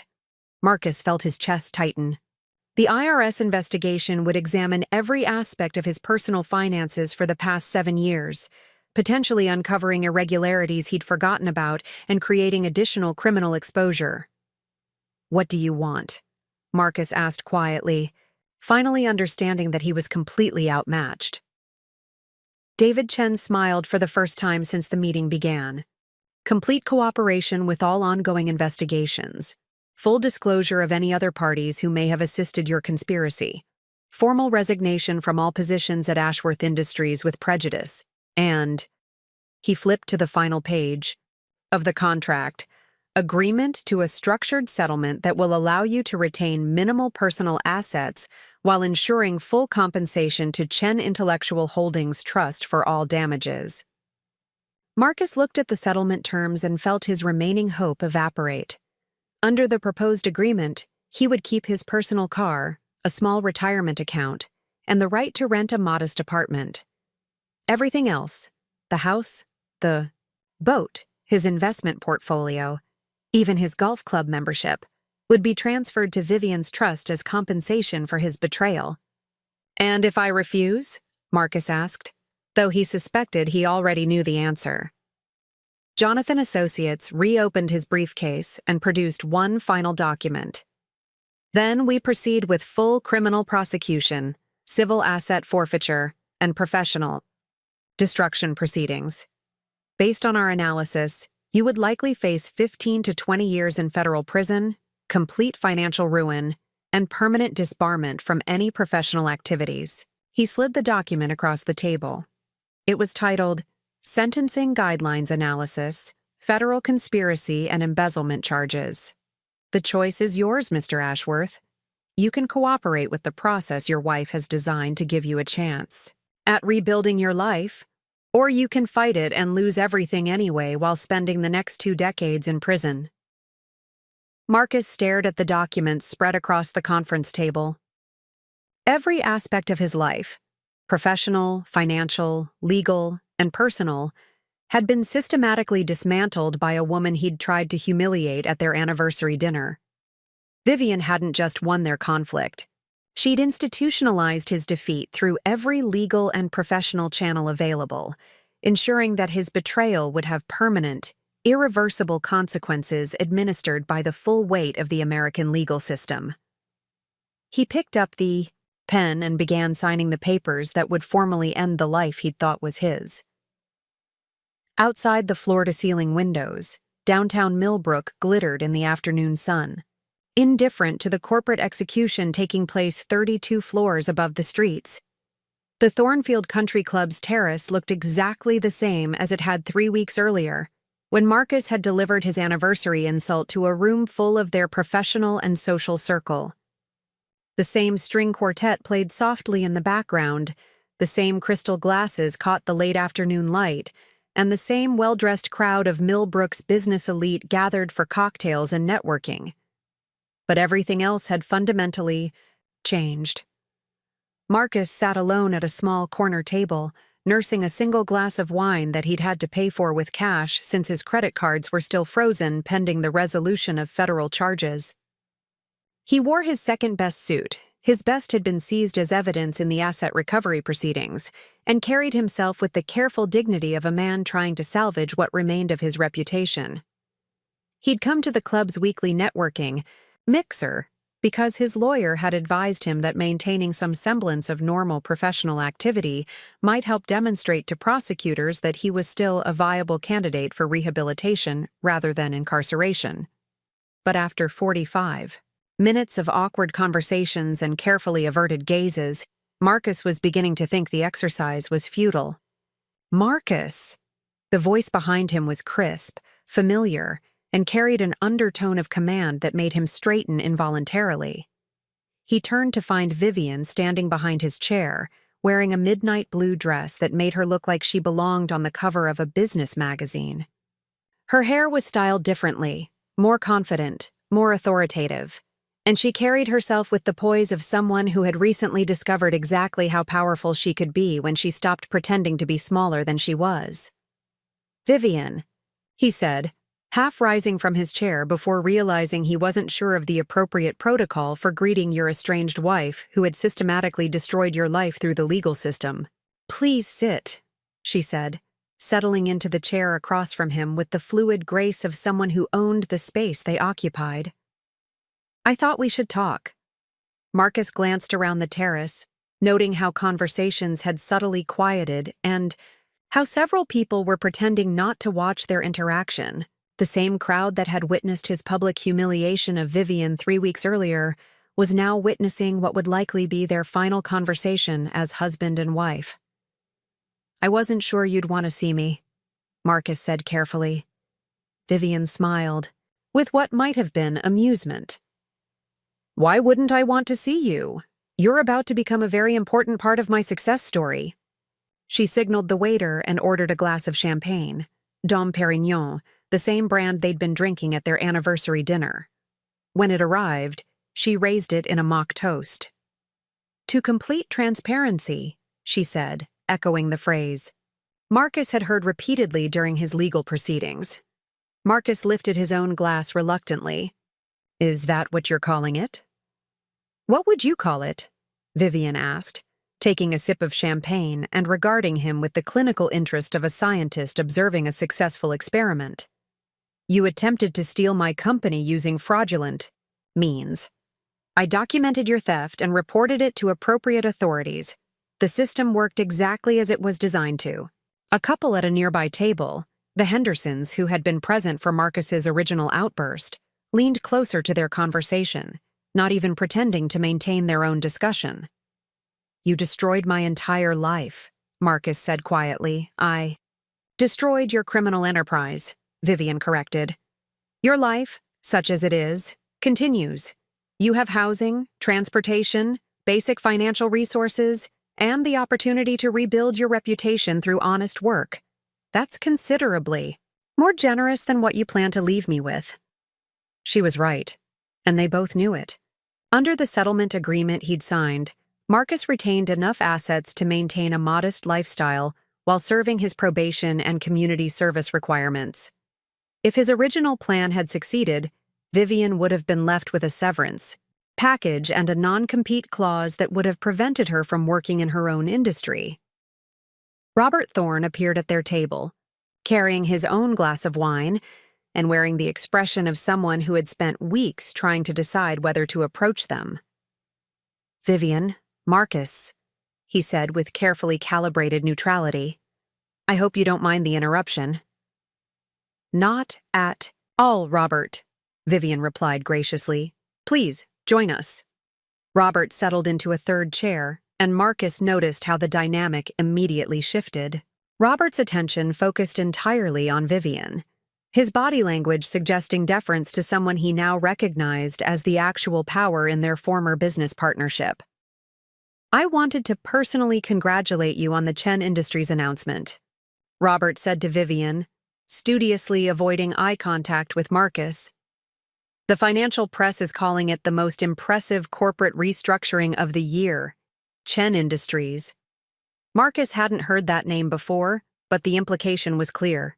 Speaker 1: Marcus felt his chest tighten. The IRS investigation would examine every aspect of his personal finances for the past 7 years, potentially uncovering irregularities he'd forgotten about and creating additional criminal exposure. "What do you want?" Marcus asked quietly, finally understanding that he was completely outmatched. David Chen smiled for the first time since the meeting began. Complete cooperation with all ongoing investigations. Full disclosure of any other parties who may have assisted your conspiracy. Formal resignation from all positions at Ashworth Industries with prejudice. And he flipped to the final page of the contract, agreement to a structured settlement that will allow you to retain minimal personal assets while ensuring full compensation to Chen Intellectual Holdings Trust for all damages. Marcus looked at the settlement terms and felt his remaining hope evaporate. Under the proposed agreement, he would keep his personal car, a small retirement account, and the right to rent a modest apartment. Everything else, the house, the boat, his investment portfolio, even his golf club membership, would be transferred to Vivian's trust as compensation for his betrayal. "And if I refuse?" Marcus asked, though he suspected he already knew the answer. Jonathan Associates reopened his briefcase and produced one final document. "Then we proceed with full criminal prosecution, civil asset forfeiture, and professional destruction proceedings. Based on our analysis, you would likely face 15 to 20 years in federal prison, complete financial ruin, and permanent disbarment from any professional activities." He slid the document across the table. It was titled, Sentencing Guidelines Analysis, Federal Conspiracy and Embezzlement Charges. "The choice is yours, Mr. Ashworth. You can cooperate with the process your wife has designed to give you a chance at rebuilding your life, or you can fight it and lose everything anyway while spending the next 2 decades in prison." Marcus stared at the documents spread across the conference table. Every aspect of his life, professional, financial, legal, and personal, had been systematically dismantled by a woman he'd tried to humiliate at their anniversary dinner. Vivian hadn't just won their conflict. She'd institutionalized his defeat through every legal and professional channel available, ensuring that his betrayal would have permanent, irreversible consequences administered by the full weight of the American legal system. He picked up the pen and began signing the papers that would formally end the life he'd thought was his. Outside the floor-to-ceiling windows, downtown Millbrook glittered in the afternoon sun, indifferent to the corporate execution taking place 32 floors above the streets. The Thornfield Country Club's terrace looked exactly the same as it had 3 weeks earlier, when Marcus had delivered his anniversary insult to a room full of their professional and social circle. The same string quartet played softly in the background, the same crystal glasses caught the late afternoon light, and the same well-dressed crowd of Millbrook's business elite gathered for cocktails and networking. But everything else had fundamentally changed. Marcus sat alone at a small corner table, nursing a single glass of wine that he'd had to pay for with cash since his credit cards were still frozen pending the resolution of federal charges. He wore his second-best suit. His best had been seized as evidence in the asset recovery proceedings, and carried himself with the careful dignity of a man trying to salvage what remained of his reputation. He'd come to the club's weekly networking mixer because his lawyer had advised him that maintaining some semblance of normal professional activity might help demonstrate to prosecutors that he was still a viable candidate for rehabilitation rather than incarceration. But after 45 minutes of awkward conversations and carefully averted gazes, Marcus was beginning to think the exercise was futile. "Marcus!" The voice behind him was crisp, familiar, and carried an undertone of command that made him straighten involuntarily. He turned to find Vivian standing behind his chair, wearing a midnight blue dress that made her look like she belonged on the cover of a business magazine. Her hair was styled differently, more confident, more authoritative, and she carried herself with the poise of someone who had recently discovered exactly how powerful she could be when she stopped pretending to be smaller than she was. "Vivian," he said, half rising from his chair before realizing he wasn't sure of the appropriate protocol for greeting your estranged wife who had systematically destroyed your life through the legal system. "Please sit," she said, settling into the chair across from him with the fluid grace of someone who owned the space they occupied. "I thought we should talk." Marcus glanced around the terrace, noting how conversations had subtly quieted and how several people were pretending not to watch their interaction. The same crowd that had witnessed his public humiliation of Vivian 3 weeks earlier was now witnessing what would likely be their final conversation as husband and wife. "I wasn't sure you'd want to see me," Marcus said carefully. Vivian smiled, with what might have been amusement. "Why wouldn't I want to see you? You're about to become a very important part of my success story." She signaled the waiter and ordered a glass of champagne, Dom Perignon, the same brand they'd been drinking at their anniversary dinner. When it arrived, she raised it in a mock toast. "To complete transparency," she said, echoing the phrase Marcus had heard repeatedly during his legal proceedings. Marcus lifted his own glass reluctantly. "Is that what you're calling it?" "What would you call it?" Vivian asked, taking a sip of champagne and regarding him with the clinical interest of a scientist observing a successful experiment. "You attempted to steal my company using fraudulent means. I documented your theft and reported it to appropriate authorities. The system worked exactly as it was designed to." A couple at a nearby table, the Hendersons, who had been present for Marcus's original outburst, leaned closer to their conversation, not even pretending to maintain their own discussion. "You destroyed my entire life," Marcus said quietly. "I destroyed your criminal enterprise," Vivian corrected. "Your life, such as it is, continues. You have housing, transportation, basic financial resources, and the opportunity to rebuild your reputation through honest work. That's considerably more generous than what you plan to leave me with." She was right, and they both knew it. Under the settlement agreement he'd signed, Marcus retained enough assets to maintain a modest lifestyle while serving his probation and community service requirements. If his original plan had succeeded, Vivian would have been left with a severance package and a non-compete clause that would have prevented her from working in her own industry. Robert Thorne appeared at their table, carrying his own glass of wine and wearing the expression of someone who had spent weeks trying to decide whether to approach them. "Vivian, Marcus," he said with carefully calibrated neutrality. "I hope you don't mind the interruption." "Not at all, Robert," Vivian replied graciously. "Please, join us." Robert settled into a third chair, and Marcus noticed how the dynamic immediately shifted. Robert's attention focused entirely on Vivian. his body language suggesting deference to someone he now recognized as the actual power in their former business partnership. "I wanted to personally congratulate you on the Chen Industries announcement," Robert said to Vivian, studiously avoiding eye contact with Marcus. "The financial press is calling it the most impressive corporate restructuring of the year. Chen Industries." Marcus hadn't heard that name before, but the implication was clear.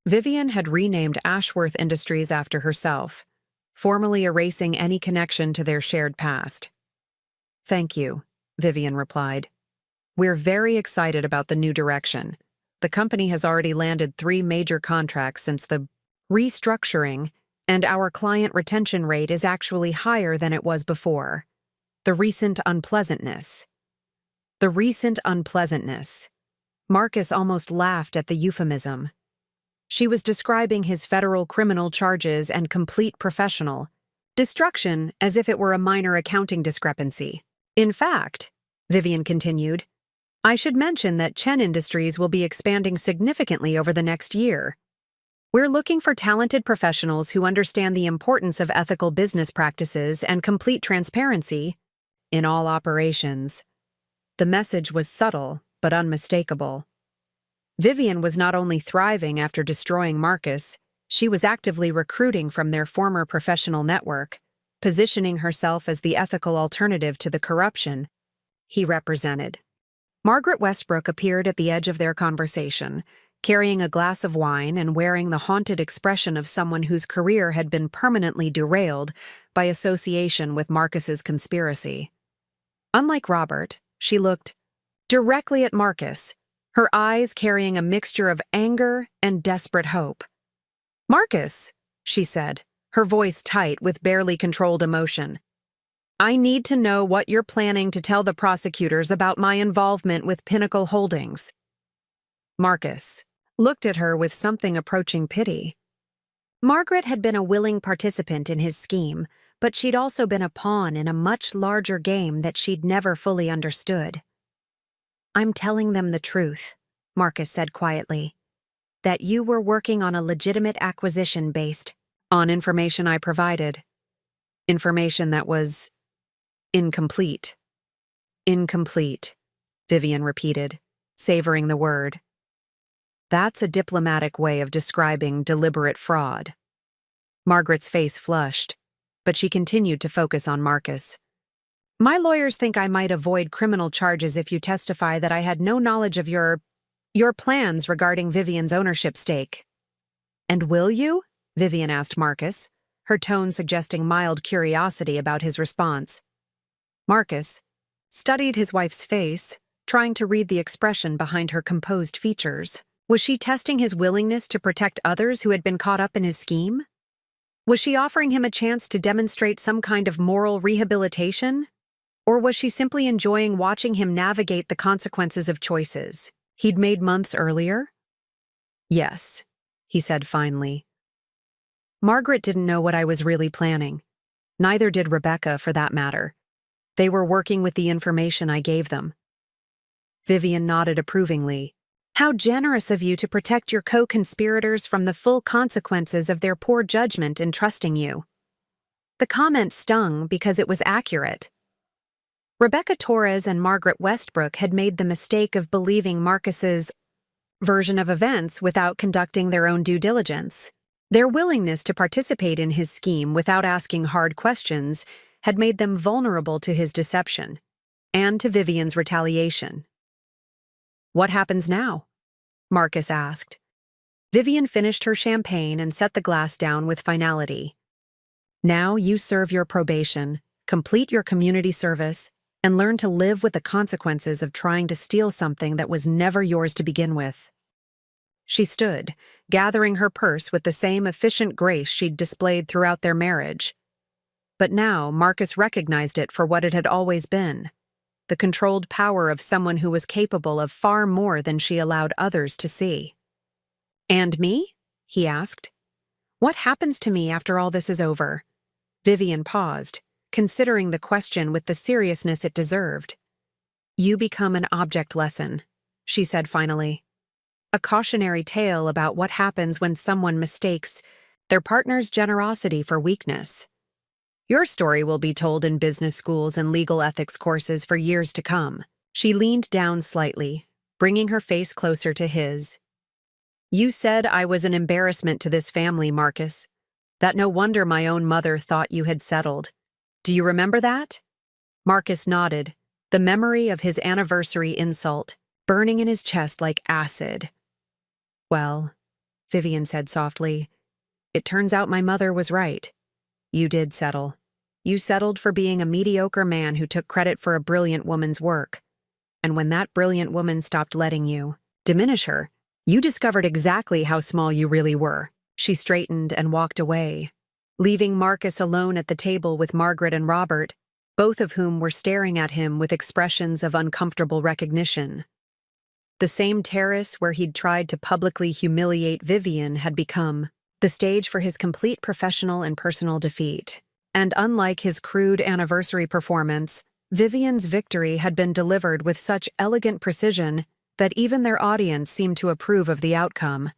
Speaker 1: Vivian had renamed Ashworth Industries after herself, formally erasing any connection to their shared past. "Thank you," Vivian replied. "We're very excited about the new direction. The company has already landed 3 major contracts since the restructuring, and our client retention rate is actually higher than it was before. The recent unpleasantness." The recent unpleasantness. Marcus almost laughed at the euphemism. She was describing his federal criminal charges and complete professional destruction as if it were a minor accounting discrepancy. "In fact," Vivian continued, "I should mention that Chen Industries will be expanding significantly over the next year. We're looking for talented professionals who understand the importance of ethical business practices and complete transparency in all operations." The message was subtle, but unmistakable. Vivian was not only thriving after destroying Marcus, she was actively recruiting from their former professional network, positioning herself as the ethical alternative to the corruption he represented. Margaret Westbrook appeared at the edge of their conversation, carrying a glass of wine and wearing the haunted expression of someone whose career had been permanently derailed by association with Marcus's conspiracy. Unlike Robert, she looked directly at Marcus, her eyes carrying a mixture of anger and desperate hope. "Marcus," she said, her voice tight with barely controlled emotion, "I need to know what you're planning to tell the prosecutors about my involvement with Pinnacle Holdings." Marcus looked at her with something approaching pity. Margaret had been a willing participant in his scheme, but she'd also been a pawn in a much larger game that she'd never fully understood. "I'm telling them the truth," Marcus said quietly, "that you were working on a legitimate acquisition based on information I provided. Information that was incomplete." "Incomplete," Vivian repeated, savoring the word. "That's a diplomatic way of describing deliberate fraud." Margaret's face flushed, but she continued to focus on Marcus. "My lawyers think I might avoid criminal charges if you testify that I had no knowledge of your plans regarding Vivian's ownership stake." "And will you?" Vivian asked Marcus, her tone suggesting mild curiosity about his response. Marcus studied his wife's face, trying to read the expression behind her composed features. Was she testing his willingness to protect others who had been caught up in his scheme? Was she offering him a chance to demonstrate some kind of moral rehabilitation? Or was she simply enjoying watching him navigate the consequences of choices he'd made months earlier? "Yes," he said finally. "Margaret didn't know what I was really planning. Neither did Rebecca, for that matter. They were working with the information I gave them." Vivian nodded approvingly. "How generous of you to protect your co-conspirators from the full consequences of their poor judgment in trusting you." The comment stung because it was accurate. Rebecca Torres and Margaret Westbrook had made the mistake of believing Marcus's version of events without conducting their own due diligence. Their willingness to participate in his scheme without asking hard questions had made them vulnerable to his deception and to Vivian's retaliation. "What happens now?" Marcus asked. Vivian finished her champagne and set the glass down with finality. "Now you serve your probation, complete your community service, and learn to live with the consequences of trying to steal something that was never yours to begin with." She stood, gathering her purse with the same efficient grace she'd displayed throughout their marriage. But now Marcus recognized it for what it had always been: the controlled power of someone who was capable of far more than she allowed others to see. "And me?" he asked. "What happens to me after all this is over?" Vivian paused, considering the question with the seriousness it deserved. "You become an object lesson," she said finally. a cautionary tale about what happens when someone mistakes their partner's generosity for weakness. Your story will be told in business schools and legal ethics courses for years to come. She leaned down slightly, bringing her face closer to his. You said I was an embarrassment to this family, Marcus. That no wonder my own mother thought you had settled. Do you remember that? Marcus nodded, the memory of his anniversary insult burning in his chest like acid. Well, Vivian said softly, it turns out my mother was right. You did settle. You settled for being a mediocre man who took credit for a brilliant woman's work. And when that brilliant woman stopped letting you diminish her, you discovered exactly how small you really were. She straightened and walked away, leaving Marcus alone at the table with Margaret and Robert, both of whom were staring at him with expressions of uncomfortable recognition. The same terrace where he'd tried to publicly humiliate Vivian had become the stage for his complete professional and personal defeat. And unlike his crude anniversary performance, Vivian's victory had been delivered with such elegant precision that even their audience seemed to approve of the outcome.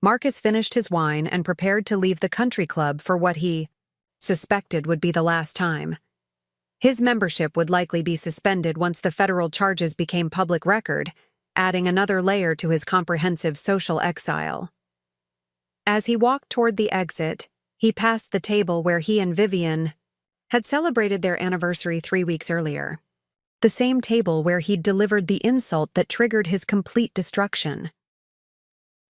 Speaker 1: Marcus finished his wine and prepared to leave the country club for what he suspected would be the last time. His membership would likely be suspended once the federal charges became public record, adding another layer to his comprehensive social exile. As he walked toward the exit, he passed the table where he and Vivian had celebrated their anniversary 3 weeks earlier. The same table where he'd delivered the insult that triggered his complete destruction.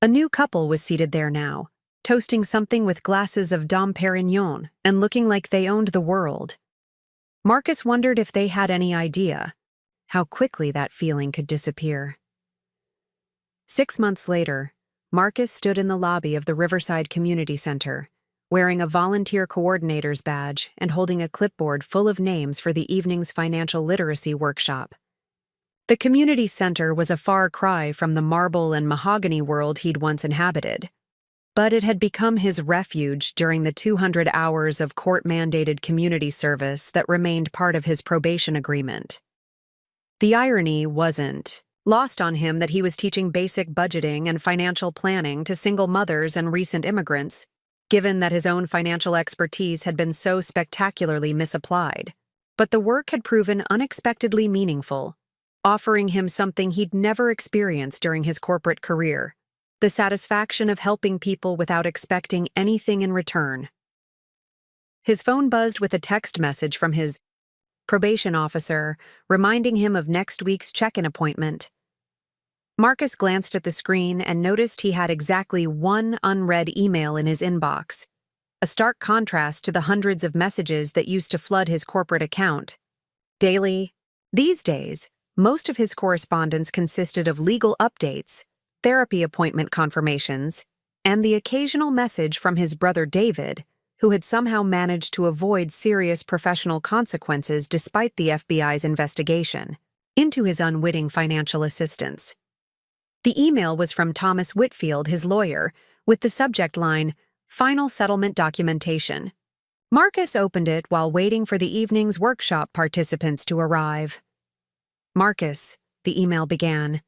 Speaker 1: A new couple was seated there now, toasting something with glasses of Dom Perignon and looking like they owned the world. Marcus wondered if they had any idea how quickly that feeling could disappear. 6 months later, Marcus stood in the lobby of the Riverside Community Center, wearing a volunteer coordinator's badge and holding a clipboard full of names for the evening's financial literacy workshop. The community center was a far cry from the marble and mahogany world he'd once inhabited, but it had become his refuge during the 200 hours of court-mandated community service that remained part of his probation agreement. The irony wasn't lost on him that he was teaching basic budgeting and financial planning to single mothers and recent immigrants, given that his own financial expertise had been so spectacularly misapplied. But the work had proven unexpectedly meaningful, offering him something he'd never experienced during his corporate career, the satisfaction of helping people without expecting anything in return. His phone buzzed with a text message from his probation officer, reminding him of next week's check-in appointment. Marcus glanced at the screen and noticed he had exactly one unread email in his inbox, a stark contrast to the hundreds of messages that used to flood his corporate account daily. These days, most of his correspondence consisted of legal updates, therapy appointment confirmations, and the occasional message from his brother David, who had somehow managed to avoid serious professional consequences despite the FBI's investigation into his unwitting financial assistance. The email was from Thomas Whitfield, his lawyer, with the subject line, Final Settlement Documentation. Marcus opened it while waiting for the evening's workshop participants to arrive. Marcus, the email began,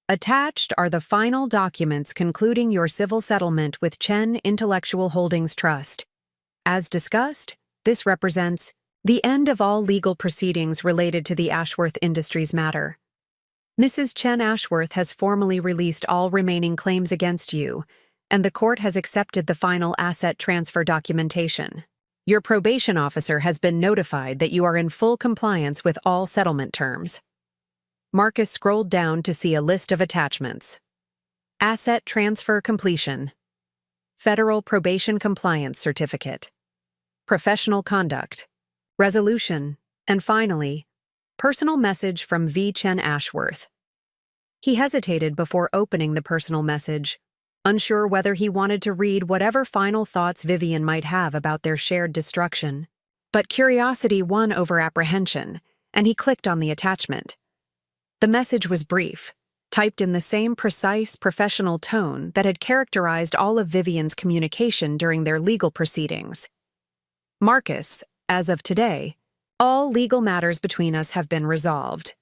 Speaker 1: attached are the final documents concluding your civil settlement with Chen Intellectual Holdings Trust. As discussed, this represents the end of all legal proceedings related to the Ashworth Industries matter. Mrs. Chen Ashworth has formally released all remaining claims against you, and the court has accepted the final asset transfer documentation. Your probation officer has been notified that you are in full compliance with all settlement terms. Marcus scrolled down to see a list of attachments. Asset transfer completion. Federal Probation Compliance Certificate. Professional conduct. Resolution. And finally, personal message from V. Chen Ashworth. He hesitated before opening the personal message, unsure whether he wanted to read whatever final thoughts Vivian might have about their shared destruction. But curiosity won over apprehension, and he clicked on the attachment. The message was brief, typed in the same precise, professional tone that had characterized all of Vivian's communication during their legal proceedings. Marcus, as of today, all legal matters between us have been resolved.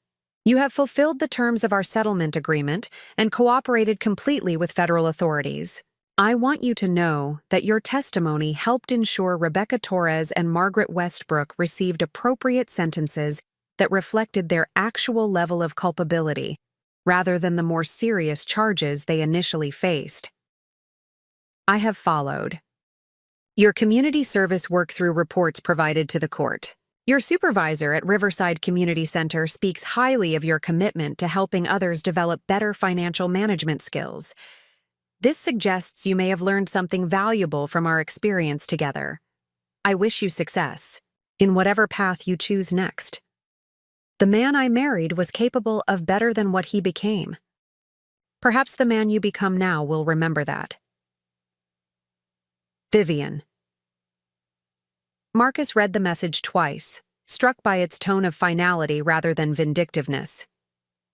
Speaker 1: You have fulfilled the terms of our settlement agreement and cooperated completely with federal authorities. I want you to know that your testimony helped ensure Rebecca Torres and Margaret Westbrook received appropriate sentences that reflected their actual level of culpability, rather than the more serious charges they initially faced. I have followed your community service work-through reports provided to the court. Your supervisor at Riverside Community Center speaks highly of your commitment to helping others develop better financial management skills. This suggests you may have learned something valuable from our experience together. I wish you success in whatever path you choose next. The man I married was capable of better than what he became. Perhaps the man you become now will remember that. Vivian. Marcus read the message twice, struck by its tone of finality rather than vindictiveness.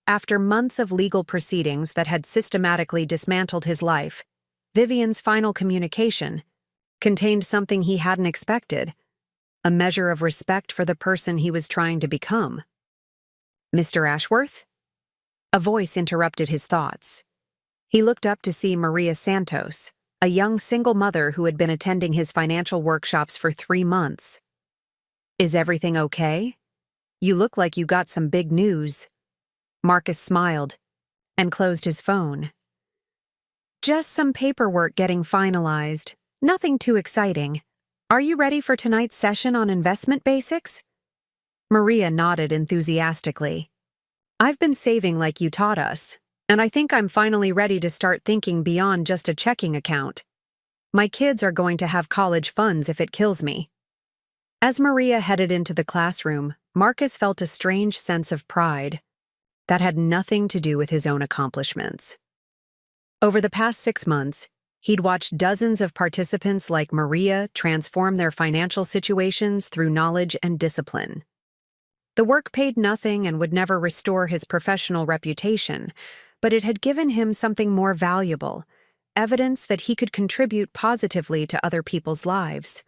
Speaker 1: After months of legal proceedings that had systematically dismantled his life, Vivian's final communication contained something he hadn't expected, a measure of respect for the person he was trying to become. Mr. Ashworth? A voice interrupted his thoughts. He looked up to see Maria Santos, a young single mother who had been attending his financial workshops for 3 months. Is everything okay? You look like you got some big news. Marcus smiled and closed his phone. Just some paperwork getting finalized. Nothing too exciting. Are you ready for tonight's session on investment basics? Maria nodded enthusiastically. I've been saving like you taught us, and I think I'm finally ready to start thinking beyond just a checking account. My kids are going to have college funds if it kills me. As Maria headed into the classroom, Marcus felt a strange sense of pride that had nothing to do with his own accomplishments. Over the past 6 months, he'd watched dozens of participants like Maria transform their financial situations through knowledge and discipline. The work paid nothing and would never restore his professional reputation, but it had given him something more valuable, evidence that he could contribute positively to other people's lives.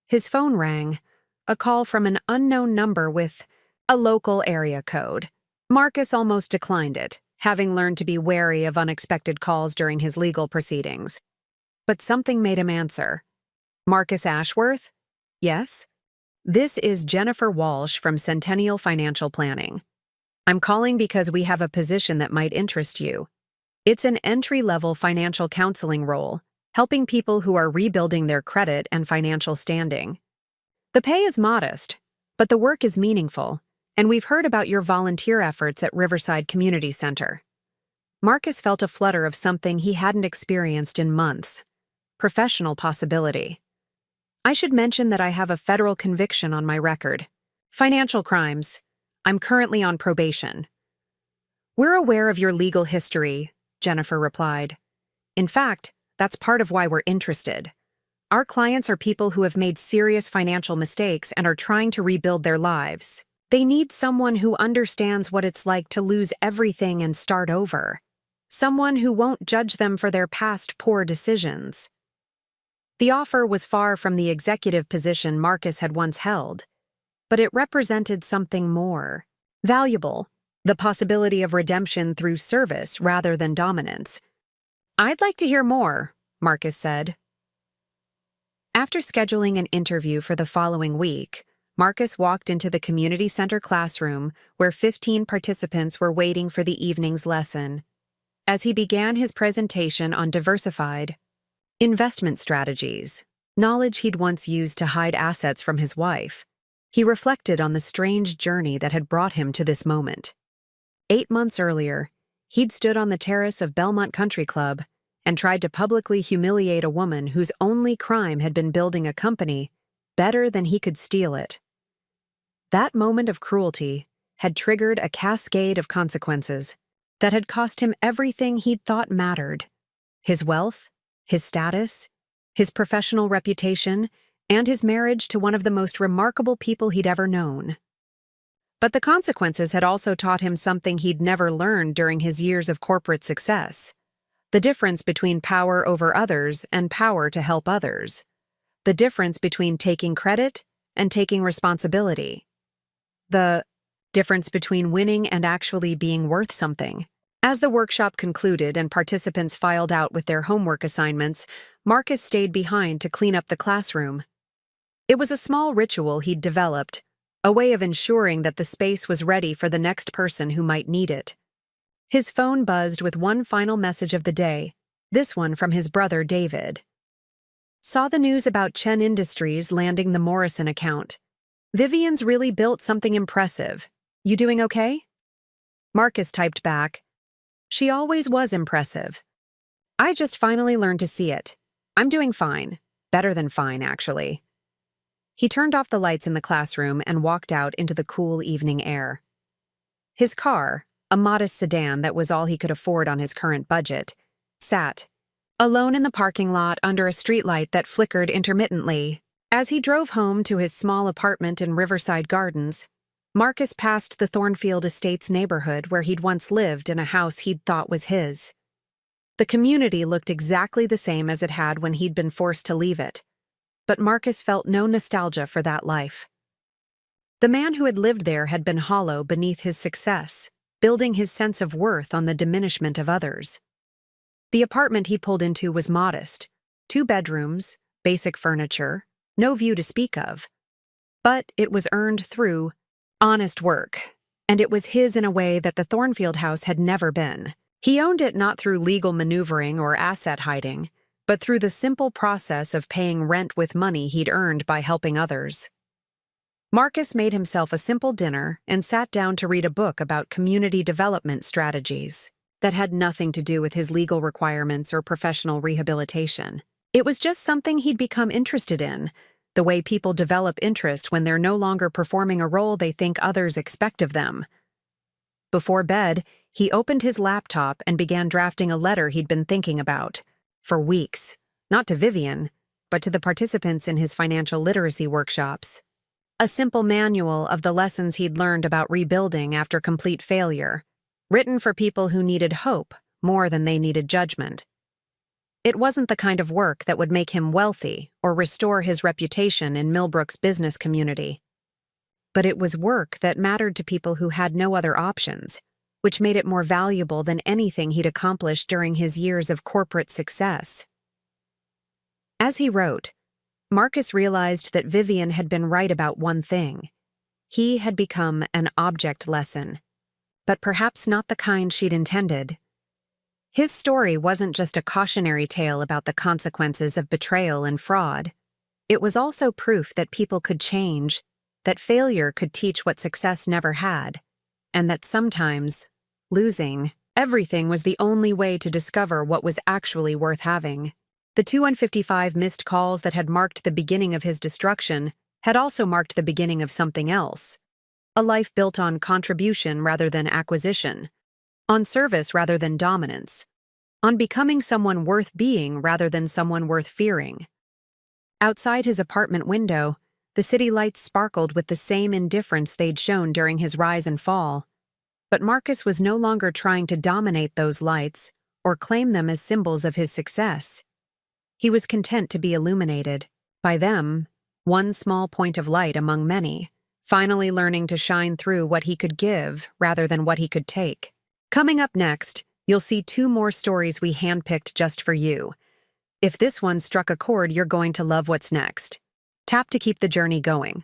Speaker 1: His phone rang, a call from an unknown number with a local area code. Marcus almost declined it, having learned to be wary of unexpected calls during his legal proceedings. But something made him answer. Marcus Ashworth? Yes? This is Jennifer Walsh from Centennial Financial Planning. I'm calling because we have a position that might interest you. It's an entry-level financial counseling role, helping people who are rebuilding their credit and financial standing. The pay is modest, but the work is meaningful, and we've heard about your volunteer efforts at Riverside Community Center. Marcus felt a flutter of something he hadn't experienced in months. Professional possibility. I should mention that I have a federal conviction on my record. Financial crimes. I'm currently on probation. We're aware of your legal history, Jennifer replied. In fact, that's part of why we're interested. Our clients are people who have made serious financial mistakes and are trying to rebuild their lives. They need someone who understands what it's like to lose everything and start over. Someone who won't judge them for their past poor decisions. The offer was far from the executive position Marcus had once held, but it represented something more valuable, the possibility of redemption through service rather than dominance. I'd like to hear more, Marcus said. After scheduling an interview for the following week, Marcus walked into the community center classroom where 15 participants were waiting for the evening's lesson. As he began his presentation on diversified investment strategies, knowledge he'd once used to hide assets from his wife, he reflected on the strange journey that had brought him to this moment. 8 months earlier, he'd stood on the terrace of Belmont Country Club and tried to publicly humiliate a woman whose only crime had been building a company better than he could steal it. That moment of cruelty had triggered a cascade of consequences that had cost him everything he'd thought mattered: his wealth, his status, his professional reputation, and his marriage to one of the most remarkable people he'd ever known. But the consequences had also taught him something he'd never learned during his years of corporate success: the difference between power over others and power to help others, the difference between taking credit and taking responsibility, the Difference between winning and actually being worth something. As the workshop concluded and participants filed out with their homework assignments, Marcus stayed behind to clean up the classroom. It was a small ritual he'd developed, a way of ensuring that the space was ready for the next person who might need it. His phone buzzed with one final message of the day, this one from his brother David. Saw the news about Chen Industries landing the Morrison account. Vivian's really built something impressive. You doing okay? Marcus typed back, she always was impressive. I just finally learned to see it. I'm doing fine. Better than fine, actually. He turned off the lights in the classroom and walked out into the cool evening air. His car, a modest sedan that was all he could afford on his current budget, sat alone in the parking lot under a streetlight that flickered intermittently. As he drove home to his small apartment in Riverside Gardens, Marcus passed the Thornfield Estates neighborhood where he'd once lived in a house he'd thought was his. The community looked exactly the same as it had when he'd been forced to leave it, but Marcus felt no nostalgia for that life. The man who had lived there had been hollow beneath his success, building his sense of worth on the diminishment of others. The apartment he pulled into was modest, 2 bedrooms, basic furniture, no view to speak of. But it was earned through honest work, and it was his in a way that the Thornfield house had never been. He owned it not through legal maneuvering or asset hiding, but through the simple process of paying rent with money he'd earned by helping others. Marcus made himself a simple dinner and sat down to read a book about community development strategies that had nothing to do with his legal requirements or professional rehabilitation. It was just something he'd become interested in, the way people develop interest when they're no longer performing a role they think others expect of them. Before bed, he opened his laptop and began drafting a letter he'd been thinking about for weeks, not to Vivian, but to the participants in his financial literacy workshops. A simple manual of the lessons he'd learned about rebuilding after complete failure, written for people who needed hope more than they needed judgment. It wasn't the kind of work that would make him wealthy or restore his reputation in Millbrook's business community. But it was work that mattered to people who had no other options, which made it more valuable than anything he'd accomplished during his years of corporate success. As he wrote, Marcus realized that Vivian had been right about one thing. He had become an object lesson, but perhaps not the kind she'd intended. His story wasn't just a cautionary tale about the consequences of betrayal and fraud. It was also proof that people could change, that failure could teach what success never had, and that sometimes, losing everything was the only way to discover what was actually worth having. The 255 missed calls that had marked the beginning of his destruction had also marked the beginning of something else. A life built on contribution rather than acquisition, on service rather than dominance, on becoming someone worth being rather than someone worth fearing. Outside his apartment window, the city lights sparkled with the same indifference they'd shown during his rise and fall. But Marcus was no longer trying to dominate those lights or claim them as symbols of his success. He was content to be illuminated, by them, one small point of light among many, finally learning to shine through what he could give rather than what he could take. Coming up next, you'll see 2 more stories we handpicked just for you. If this one struck a chord, you're going to love what's next. Tap to keep the journey going.